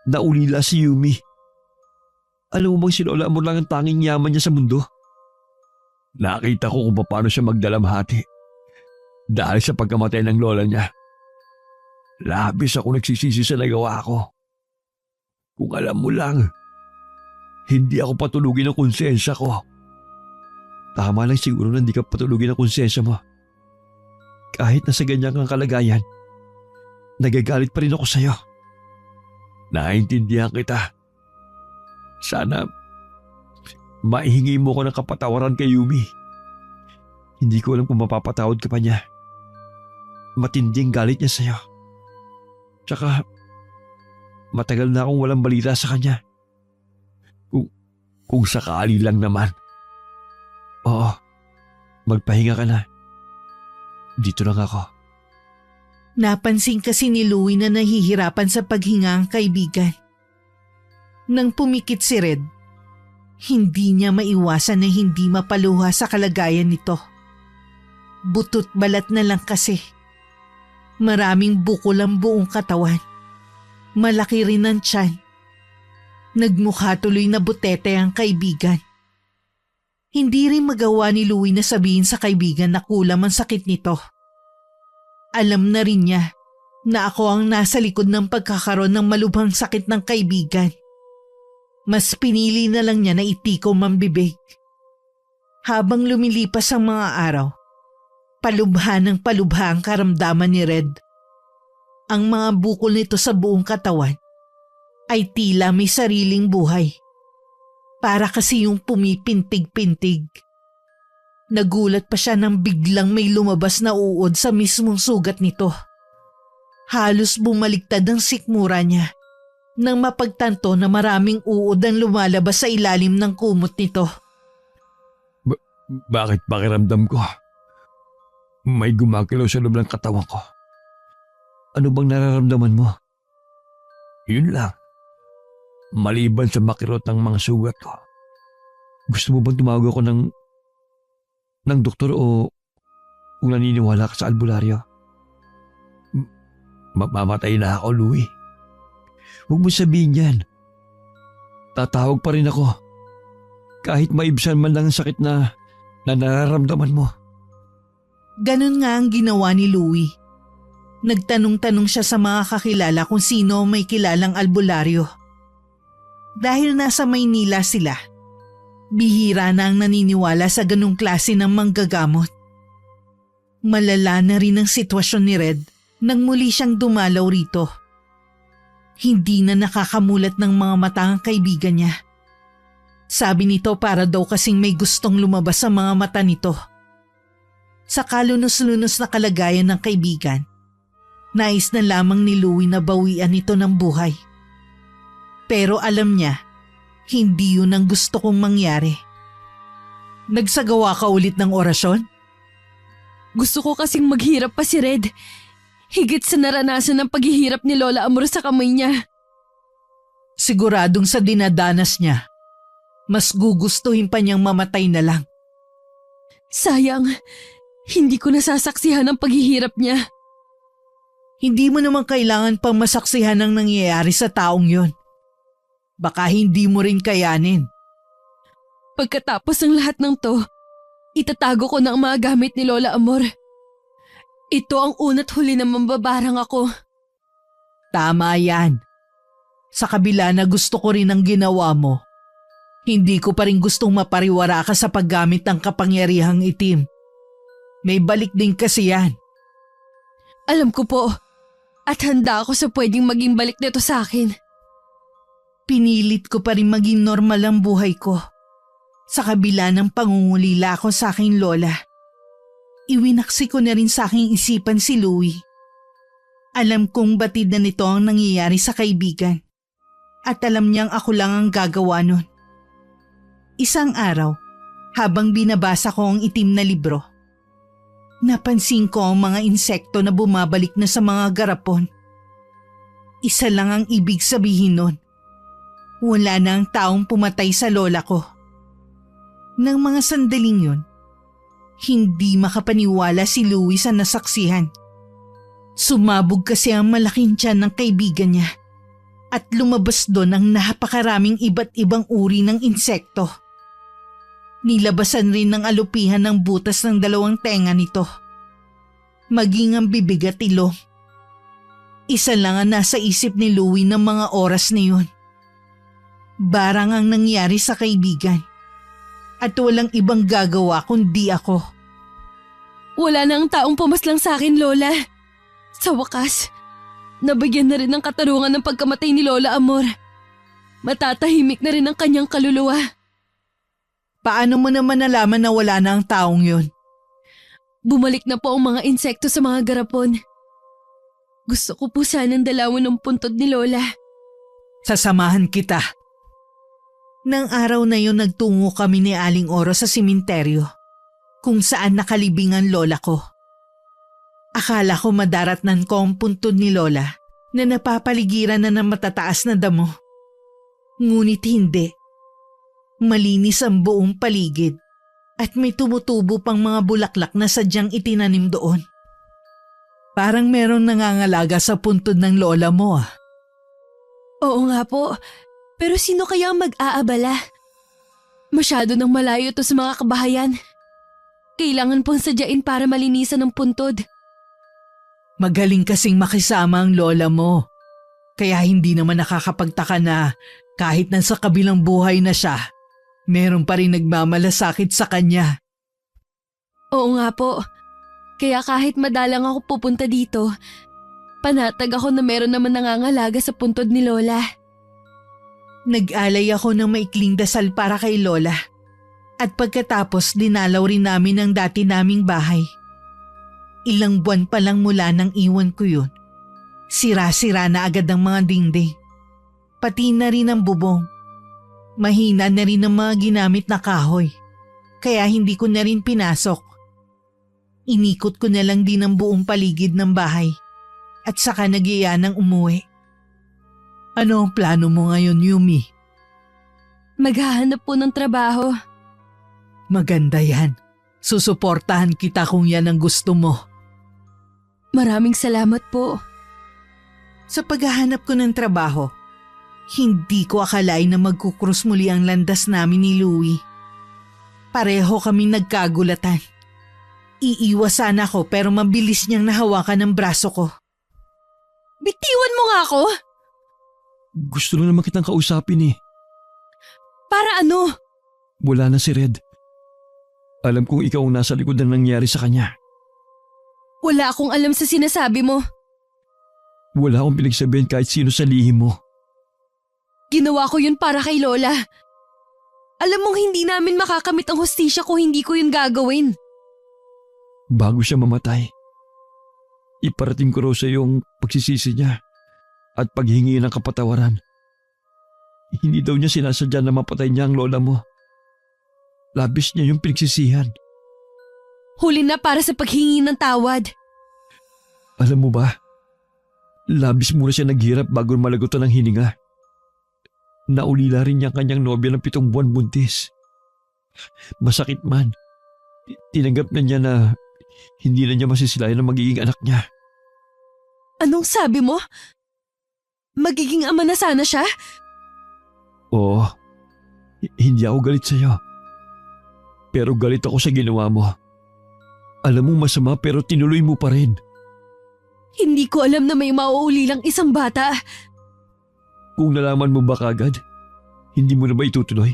naulila si Yumi. Alam mo bang si Lola Amor lang ang tanging yaman niya sa mundo? Nakita ko kung paano siya magdalamhati dahil sa pagkamatay ng lola niya. Labis ako nagsisisi sa nagawa ko. Kung alam mo lang, hindi ako patulugin ng konsensya ko. Tama lang siguro na hindi ka patulugin ng konsensya mo. Kahit nasa ganyan kang kalagayan, nagagalit pa rin ako sa'yo. Naintindihan kita. Sana maihingi mo ko ng kapatawaran kay Yumi. Hindi ko alam kung mapapatawad ka pa niya. Matinding galit niya sa'yo. Tsaka, matagal na akong walang balita sa kanya. Kung sakali lang naman. Oo, magpahinga ka na. Dito lang ako. Napansin kasi ni Louie na nahihirapan sa paghinga ang kaibigan. Nang pumikit si Red, hindi niya maiwasan na hindi mapaluha sa kalagayan nito. Butot balat na lang kasi. Maraming bukol ang buong katawan. Malaki rin ang tiyan. Nagmukha tuloy na butete ang kaibigan. Hindi rin magawa ni Louie na sabihin sa kaibigan na kulam ang sakit nito. Alam na rin niya na ako ang nasa likod ng pagkakaroon ng malubhang sakit ng kaibigan. Mas pinili na lang niya na itikom ang bibig. Habang lumilipas ang mga araw, palubha ng palubha ang karamdaman ni Red. Ang mga bukol nito sa buong katawan ay tila may sariling buhay. Para kasi yung pumipintig-pintig. Nagulat pa siya nang biglang may lumabas na uod sa mismong sugat nito. Halos bumaliktad ang sikmura niya nang mapagtanto na maraming uod ang lumalabas sa ilalim ng kumot nito. Bakit pakiramdam ko? May gumagalaw sa loob ng katawan ko. Ano bang nararamdaman mo? Yun lang. Maliban sa makirot ng mga sugat ko. Gusto mo bang tumawag ako ng doktor o kung naniniwala ka sa albularyo? Mamamatay na ako, Louie. Huwag mo sabihin yan. Tatawag pa rin ako. Kahit maibsan man lang ang sakit na nararamdaman mo. Ganun nga ang ginawa ni Louie. Nagtanong-tanong siya sa mga kakilala kung sino may kilalang albularyo. Dahil nasa Maynila sila, bihira na ang naniniwala sa ganung klase ng manggagamot. Malala na rin ang sitwasyon ni Red nang muli siyang dumalaw rito. Hindi na nakakamulat ng mga mata ang kaibigan niya. Sabi nito para daw kasing may gustong lumabas sa mga mata nito. Sa kalunos-lunos na kalagayan ng kaibigan, nais na lamang ni Louie na bawian ito ng buhay. Pero alam niya, hindi yun ang gusto kong mangyari. Nagsagawa ka ulit ng orasyon? Gusto ko kasing maghirap pa si Red. Higit sa naranasan ng paghihirap ni Lola Amor sa kamay niya. Siguradong sa dinadanas niya, mas gugustuhin pa niyang mamatay na lang. Sayang, hindi ko nasasaksihan ang paghihirap niya. Hindi mo naman kailangan pang masaksihan ang nangyayari sa taong yon. Baka hindi mo rin kayanin. Pagkatapos ng lahat ng to, itatago ko na ang mga gamit ni Lola Amor. Ito ang una't huli na mambabarang ako. Tama yan. Sa kabila na gusto ko rin ang ginawa mo, hindi ko pa rin gustong mapariwara ka sa paggamit ng kapangyarihang itim. May balik din kasi yan. Alam ko po, at handa ako sa pwedeng maging balik nito sa akin. Pinilit ko pa rin maging normal ang buhay ko. Sa kabila ng pangungulila ko sa aking lola, iwinaksi ko na rin sa aking isipan si Louie. Alam kong batid na nito ang nangyayari sa kaibigan. At alam niyang ako lang ang gagawa nun. Isang araw, habang binabasa ko ang itim na libro, napansin ko ang mga insekto na bumabalik na sa mga garapon. Isa lang ang ibig sabihin nun. Wala na ang taong pumatay sa lola ko. Nang mga sandaling yun, hindi makapaniwala si Louie sa nasaksihan. Sumabog kasi ang malaking tiyan ng kaibigan niya at lumabas doon ang napakaraming iba't ibang uri ng insekto. Nilabasan rin ng alupihan ng butas ng dalawang tenga nito. Maging ang bibig at ilong. Isa lang ang nasa isip ni Louie ng mga oras na yun. Barang ang nangyari sa kaibigan. At walang ibang gagawa kundi ako. Wala na ang taong pumaslang sa akin, Lola. Sa wakas, nabigyan na rin ng katarungan ng pagkamatay ni Lola Amor. Matatahimik na rin ang kanyang kaluluwa. Paano mo naman nalaman na wala na ang taong yun? Bumalik na po ang mga insekto sa mga garapon. Gusto ko po sanang dalawin ang puntod ni Lola. Sasamahan kita. Nang araw na yun nagtungo kami ni Aling Oro sa simenteryo kung saan nakalibing ang lola ko. Akala ko madaratnan ko ang puntod ni Lola na napapaligiran na ng matataas na damo. Ngunit hindi. Malinis ang buong paligid at may tumutubo pang mga bulaklak na sadyang itinanim doon. Parang merong nangangalaga sa puntod ng lola mo ah. Oo nga po, pero sino kaya ang mag-aabala? Masyado nang malayo to sa mga kabahayan. Kailangan pong sadyain para malinisan ang puntod. Magaling kasing makisama ang lola mo. Kaya hindi naman nakakapagtaka na kahit nasa kabilang buhay na siya, meron pa rin nagmamalasakit sa kanya. Oo nga po. Kaya kahit madalang ako pupunta dito, panatag ako na meron naman nangangalaga sa puntod ni Lola. Nag-alay ako ng maikling dasal para kay Lola. At pagkatapos dinalaw rin namin ang dati naming bahay. Ilang buwan pa lang mula nang iwan ko yun. Sira-sira na agad ang mga dingding. Pati na rin ang bubong. Mahina na rin ang mga ginamit na kahoy. Kaya hindi ko na rin pinasok. Inikot ko na lang din ang buong paligid ng bahay. At saka nag-iya ng umuwi. Ano ang plano mo ngayon, Yumi? Maghahanap po ng trabaho. Maganda yan. Susuportahan kita kung yan ang gusto mo. Maraming salamat po. Sa paghahanap ko ng trabaho, hindi ko akalain na magkukrus muli ang landas namin ni Louie. Pareho kami nagkagulatan. Iiwas sana ako pero mabilis niyang nahawakan ang braso ko. Bitiwan mo nga ako! Gusto lang naman kitang kausapin eh. Para ano? Wala na si Red. Alam kong ikaw ang nasa likod ng nangyari sa kanya. Wala akong alam sa sinasabi mo. Wala akong pinagsabihan kahit sino sa lihim mo. Ginawa ko yun para kay Lola. Alam mong hindi namin makakamit ang hustisya kung hindi ko yun gagawin. Bago siya mamatay, iparating ko raw sa iyo ang pagsisisi niya at paghingi ng kapatawaran. Hindi daw niya sinasadya na mapatay niya ang lola mo. Labis niya yung pinagsisihan. Huli na para sa paghingi ng tawad. Alam mo ba, labis muna siya naghirap bago malagutan ng hininga. Naulila rin niya ang kanyang nobya ng 7 buwan buntis. Masakit man, tinanggap na niya na hindi na niya masisilayan ang magiging anak niya. Anong sabi mo? Magiging ama na sana siya? Oo, hindi ako galit sa iyo. Pero galit ako sa ginawa mo. Alam mo masama pero tinuloy mo pa rin. Hindi ko alam na may mauulilang isang bata. Kung nalaman mo ba kagad, hindi mo na ba itutuloy?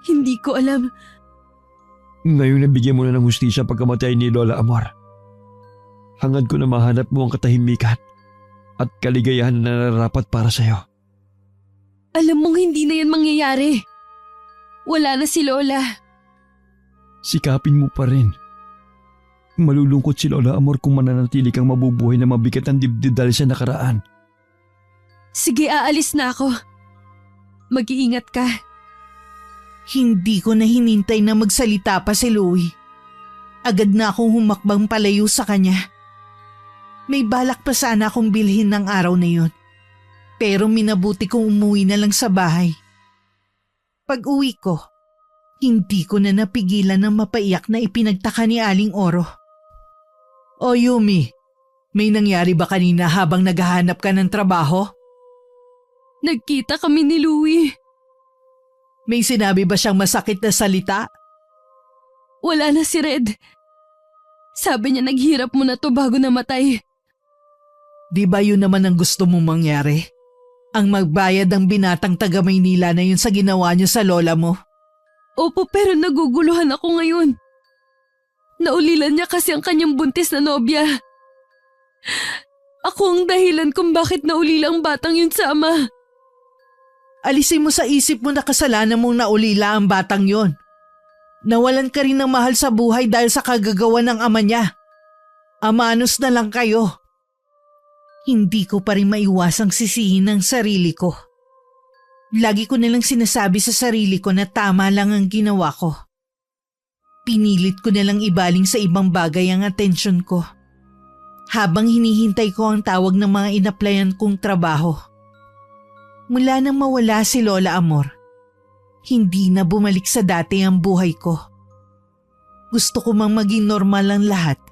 Hindi ko alam. Ngayon nabigyan mo na ng hustisya pagkamatay ni Lola Amor. Hangad ko na mahanap mo ang katahimikan at kaligayahan na nararapat para sa iyo. Alam mong hindi na yan mangyayari. Wala na si Lola. Sikapin mo pa rin. Malulungkot si Lola Amor kung mananatili kang mabubuhay na mabigat ang dibdib dahil sa nakaraan. Sige, aalis na ako. Mag-iingat ka. Hindi ko na hinintay na magsalita pa si Louie. Agad na akong humakbang palayo sa kanya. May balak pa sana akong bilhin ng araw na yun. Pero minabuti kong umuwi na lang sa bahay. Pag uwi ko, hindi ko na napigilan ng mapaiyak na ipinagtaka ni Aling Oro. O Yumi, may nangyari ba kanina habang naghahanap ka ng trabaho? Nagkita kami ni Louie. May sinabi ba siyang masakit na salita? Wala na si Red. Sabi niya naghirap mo na to bago namatay. Di ba yun naman ang gusto mong mangyari? ang magbayad ng binatang taga Maynila na yun sa ginawa niyo sa lola mo. Opo, pero naguguluhan ako ngayon. Naulilan niya kasi ang kanyang buntis na nobya. Ako ang dahilan kung bakit naulila ang batang yun sa ama. Alisin mo sa isip mo na kasalanan mong naulila ang batang yon. Nawalan ka rin ng mahal sa buhay dahil sa kagagawa ng ama niya. Amanos na lang kayo. Hindi ko pa rin maiwasang sisihin ang sarili ko. Lagi ko nalang sinasabi sa sarili ko na tama lang ang ginawa ko. Pinilit ko nalang ibaling sa ibang bagay ang atensyon ko. Habang hinihintay ko ang tawag ng mga inaplayan kong trabaho. Mula nang mawala si Lola Amor, hindi na bumalik sa dati ang buhay ko. Gusto ko mang maging normal ang lahat.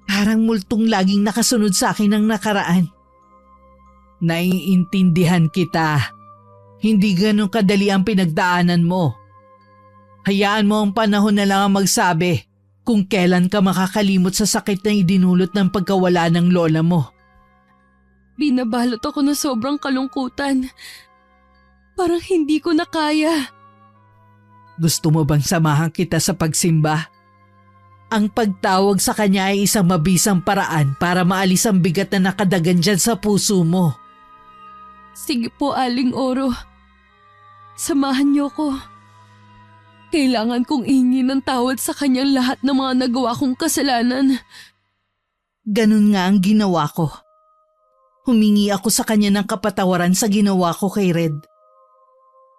Parang multong laging nakasunod sa akin ang nakaraan. Naiintindihan kita. Hindi ganun kadali ang pinagdaanan mo. Hayaan mo ang panahon na lang ang magsabi kung kailan ka makakalimot sa sakit na idinulot ng pagkawala ng lola mo. Binabalot ako ng sobrang kalungkutan. Parang hindi ko na kaya. Gusto mo bang samahan kita sa pagsimba? Ang pagtawag sa kanya ay isang mabisang paraan para maalis ang bigat na nakadagan dyan sa puso mo. Sige po, Aling Oro. Samahan niyo ko. Kailangan kong ingin ng tawad sa kanyang lahat ng mga nagawa kong kasalanan. Ganun nga ang ginawa ko. Humingi ako sa kanya ng kapatawaran sa ginawa ko kay Red.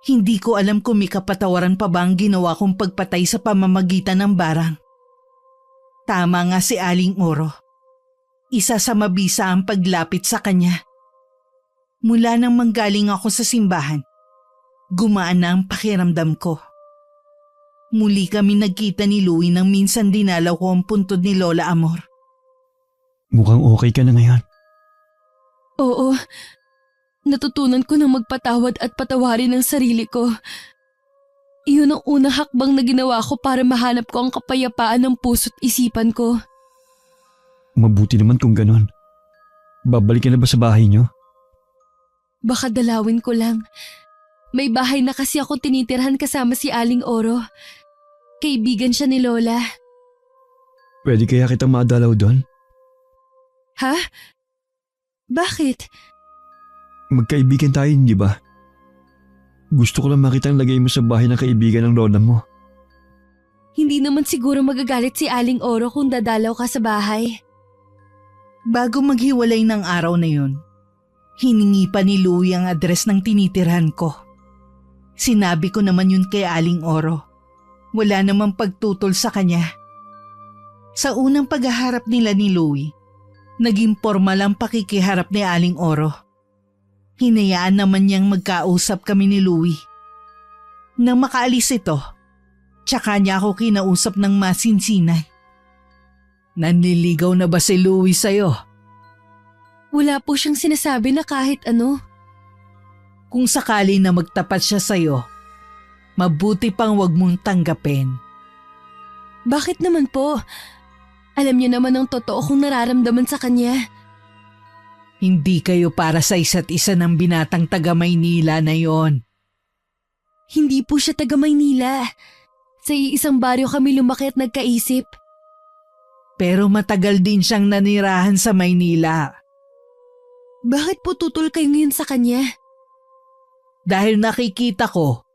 Hindi ko alam kung may kapatawaran pa ba ang ginawa kong pagpatay sa pamamagitan ng barang. Tama nga si Aling Oro. Isa sa mabisa ang paglapit sa kanya. Mula nang manggaling ako sa simbahan, gumaan na ang pakiramdam ko. Muli kami nagkita ni Louie nang minsan dinalaw ko ang puntod ni Lola Amor. Mukhang okay ka na ngayon. Oo, natutunan ko na magpatawad at patawarin ang sarili ko. Iyon ang unang hakbang na ginawa ko para mahanap ko ang kapayapaan ng puso't isipan ko. Mabuti naman kung ganon. Babalik ka na ba sa bahay niyo? Baka dalawin ko lang. May bahay na kasi ako tinitirhan kasama si Aling Oro. Kaibigan siya ni Lola. Pwede kaya kitang madalaw doon? Ha? Bakit? Magkaibigan tayo, hindi ba? Gusto ko lang makita ang lagay mo sa bahay ng kaibigan ng lola mo. Hindi naman siguro magagalit si Aling Oro kung dadalaw ka sa bahay. Bago maghiwalay ng araw na yun, hiningi pa ni Louie ang address ng tinitirhan ko. Sinabi ko naman yun kay Aling Oro. Wala namang pagtutol sa kanya. Sa unang paghaharap nila ni Louie, naging formal ang pakikiharap ni Aling Oro. Hinayaan naman niyang magkausap kami ni Louie. Nang makaalis ito, tsaka niya ako kinausap ng masinsinan. Nanliligaw na ba si Louie sa'yo? Wala po siyang sinasabi na kahit ano. Kung sakali na magtapat siya sa'yo, mabuti pang wag mong tanggapin. Bakit naman po? Alam niyo naman ang totoo kong nararamdaman sa kanya. Hindi kayo para sa isa't isa ng binatang taga Maynila na yon. Hindi po siya taga Maynila. Sa iisang baryo kami lumaki at nagkaisip. Pero matagal din siyang nanirahan sa Maynila. Bakit po tutol kayo ngayon sa kanya? Dahil nakikita ko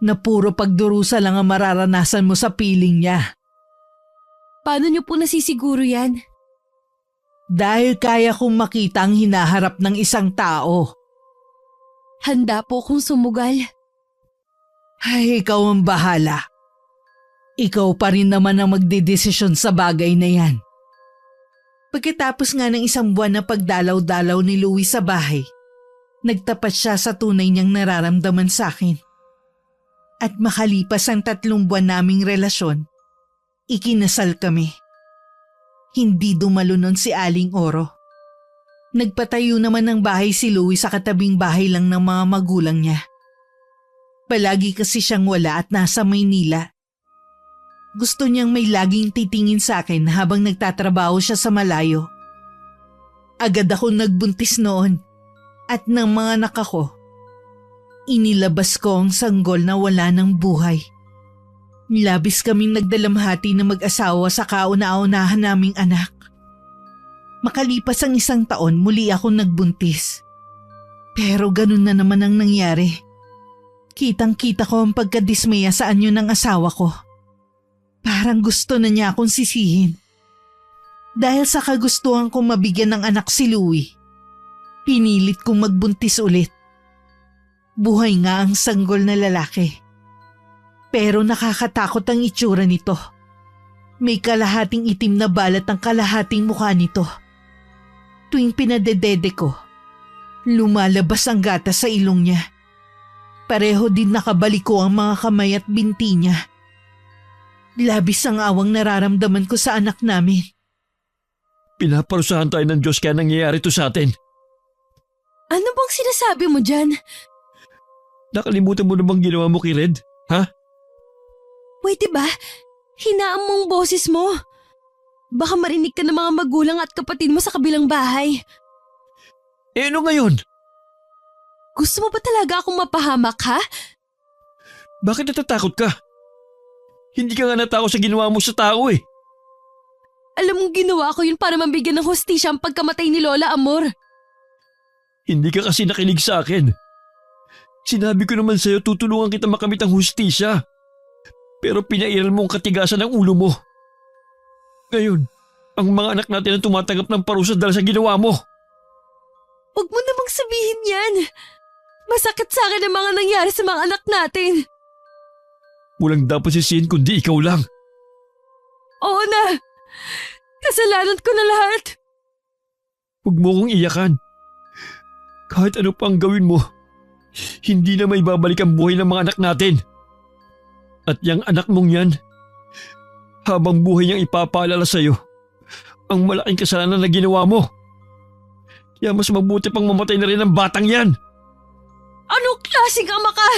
na puro pagdurusa lang ang mararanasan mo sa piling niya. Paano niyo po nasisiguro yan? Dahil kaya kong makita ang hinaharap ng isang tao. Handa po kung sumugal. Ay, ikaw ang bahala. Ikaw pa rin naman ang magdedesisyon sa bagay na yan. Pagkatapos nga ng isang buwan na pagdalaw-dalaw ni Louie sa bahay, nagtapat siya sa tunay niyang nararamdaman sa akin. At makalipas ang 3 buwan naming relasyon, ikinasal kami. Hindi dumalo nun si Aling Oro. Nagpatayo naman ng bahay si Louie sa katabing bahay lang ng mga magulang niya. Palagi kasi siyang wala at nasa Maynila. Gusto niyang may laging titingin sa akin habang nagtatrabaho siya sa malayo. Agad ako nagbuntis noon at ng mga anak ako. Inilabas ko ang sanggol na wala ng buhay. Labis kaming nagdalamhati na mag-asawa sa kauna-unahan naming anak. Makalipas ang 1 taon, muli akong nagbuntis. Pero ganun na naman ang nangyari. Kitang-kita ko ang pagkadismaya sa anyo ng asawa ko. Parang gusto na niya akong sisihin. Dahil sa kagustuhan kong mabigyan ng anak si Louie, pinilit kong magbuntis ulit. Buhay nga ang sanggol na lalaki. Pero nakakatakot ang itsura nito. May kalahating itim na balat ang kalahating mukha nito. Tuwing pinadedede ko, lumalabas ang gatas sa ilong niya. Pareho din nakabaliko ang mga kamay at binti niya. Labis ang awang nararamdaman ko sa anak namin. Pinaparusahan tayo ng Diyos kaya nangyayari ito sa atin. Ano bang sinasabi mo dyan? Nakalimutan mo na bang ginawa mo kay Red? Ha? Pwede ba? Hinaan mong boses mo. Baka marinig ka ng mga magulang at kapatid mo sa kabilang bahay. Eh ano ngayon? Gusto mo ba talaga akong mapahamak, ha? Bakit natatakot ka? Hindi ka nga natakot sa ginawa mo sa tao eh. Alam mong ginawa ko yun para mabigyan ng hustisya ang pagkamatay ni Lola Amor. Hindi ka kasi nakinig sa akin. Sinabi ko naman sa'yo tutulungan kita makamit ang hustisya. Pero pinairal mo ang katigasan ng ulo mo. Ngayon, ang mga anak natin ang tumatanggap ng parusa dahil sa ginawa mo. Huwag mo namang sabihin yan. Masakit sa akin ang mga nangyari sa mga anak natin. Walang dapat sisihin kundi ikaw lang. Oo na. Kasalanan ko na lahat. Huwag mo kong iyakan. Kahit ano pa ang gawin mo, hindi na may babalik ang buhay ng mga anak natin. At yung anak mong yan, habang buhay niyang ipapaalala sa'yo ang malaking kasalanan na ginawa mo. Kaya mas mabuti pang mamatay na rin ang batang yan. Anong klaseng ama ka?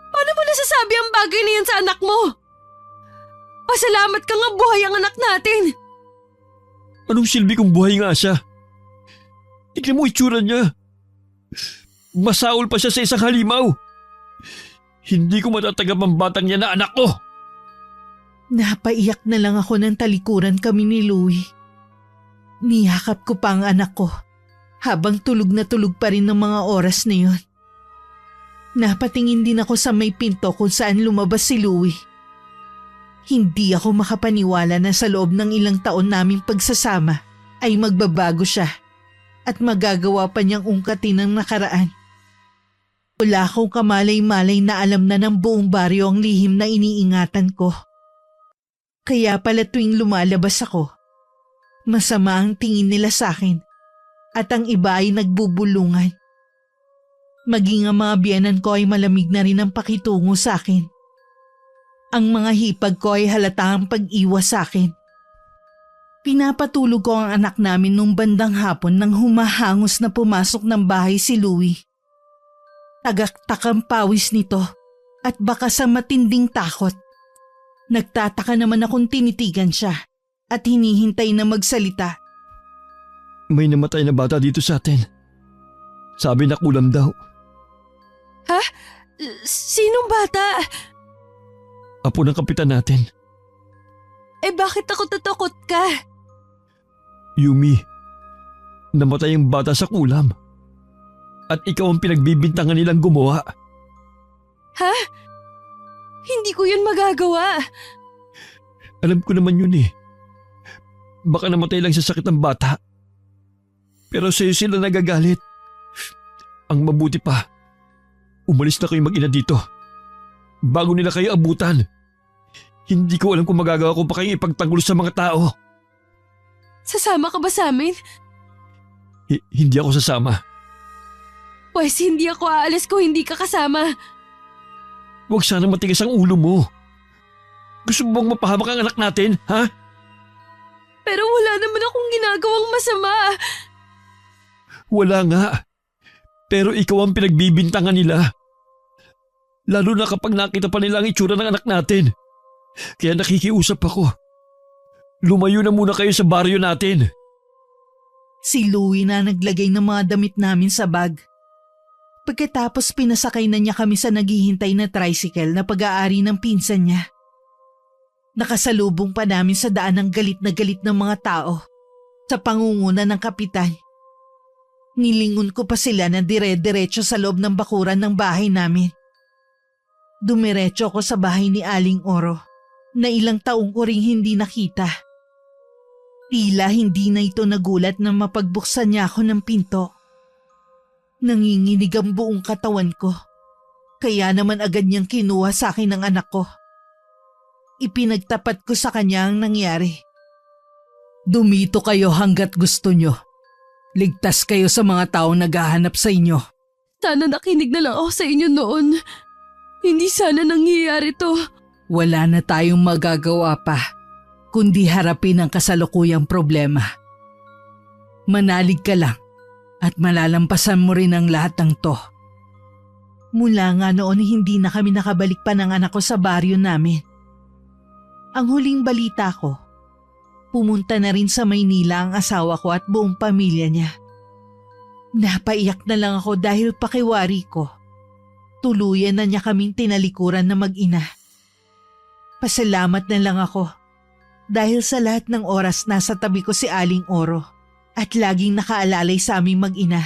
Paano mo nasasabi ang bagay na yan sa anak mo? Pasalamat ka nga buhay ang anak natin. Anong silbi kung buhay nga siya? Tignan mo itsura niya. Masaol pa siya sa isang halimaw. Hindi ko matatanggap ang batang niya na anak ko. Napaiyak na lang ako ng talikuran kami ni Louie. Niyakap ko pa ang anak ko habang tulog na tulog pa rin ng mga oras na yun. Napatingin din ako sa may pinto kung saan lumabas si Louie. Hindi ako makapaniwala na sa loob ng ilang taon naming pagsasama ay magbabago siya at magagawa pa niyang ungkatin ang nakaraan. Wala akong kamalay-malay na alam na ng buong baryo ang lihim na iniingatan ko. Kaya pala tuwing lumalabas ako, masama ang tingin nila sa akin at ang iba ay nagbubulungan. Maging ang mga biyanan ko ay malamig na rin ang pakitungo sa akin. Ang mga hipag ko ay halatang pag-iwas sa akin. Pinapatulog ko ang anak namin nung bandang hapon nang humahangos na pumasok ng bahay si Louie. Tagaktakang pawis nito at baka sa matinding takot. Nagtataka naman akong tinitigan siya at hinihintay na magsalita. May namatay na bata dito sa atin. Sabi na kulam daw. Ha? Sinong bata? Apo ng kapitan natin. Eh bakit ako tatakot ka? Yumi, namatay ang bata sa kulam. At ikaw ang pinagbibintangan nilang gumawa. Ha? Hindi ko yun magagawa. Alam ko naman yun eh. Baka namatay lang sa sakit ng bata. Pero sa'yo sila nagagalit. Ang mabuti pa, umalis na kayo mag-ina dito. Bago nila kayo abutan. Hindi ko alam kung magagawa ko pa kayong ipagtanggol sa mga tao. Sasama ka ba sa amin? Hindi ako sasama. Pwes hindi ako aalis kung hindi ka kasama. Huwag sana matigas ang ulo mo. Gusto mo bang mapahamak ang anak natin, ha? Pero wala naman akong ginagawang masama. Wala nga. Pero ikaw ang pinagbibintangan nila. Lalo na kapag nakita pa nila ang itsura ng anak natin. Kaya nakikiusap ako. Lumayo na muna kayo sa baryo natin. Si Louie na naglagay ng mga damit namin sa bag. Pagkatapos pinasakay na niya kami sa naghihintay na tricycle na pag-aari ng pinsan niya. Nakasalubong pa namin sa daan ng galit na galit ng mga tao sa pangunguna ng kapitan. Nilingon ko pa sila na dire-diretso sa loob ng bakuran ng bahay namin. Dumiretso ako sa bahay ni Aling Oro na ilang taong ko ring hindi nakita. Tila hindi na ito nagulat na mapagbuksan niya ako ng pinto. Nanginginig ang buong katawan ko. Kaya naman agad niyang kinuha sa akin ang anak ko. Ipinagtapat ko sa kanya ang nangyari. Dumito kayo hanggat gusto nyo. Ligtas kayo sa mga taong naghahanap sa inyo. Sana nakinig na lang ako sa inyo noon. Hindi sana nangyayari to. Wala na tayong magagawa pa, kundi harapin ang kasalukuyang problema. Manalig ka lang at malalampasan mo rin ang lahat ng to. Mula nga noon hindi na kami nakabalik pa ng anak ko sa baryo namin. Ang huling balita ko, pumunta na rin sa Maynila ang asawa ko at buong pamilya niya. Napaiyak na lang ako dahil pakiwari ko. Tuluyan na niya kaming tinalikuran na mag-ina. Pasalamat na lang ako dahil sa lahat ng oras nasa tabi ko si Aling Oro at laging nakaalalay sa aming mag-ina.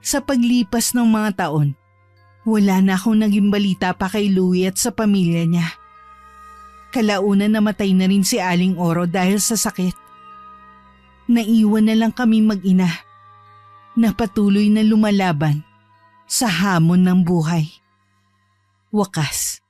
Sa paglipas ng mga taon, wala na akong naging balita pa kay Louie at sa pamilya niya. Kalaunan namatay na rin si Aling Oro dahil sa sakit. Naiwan na lang kami mag-ina na patuloy na lumalaban sa hamon ng buhay. Wakas,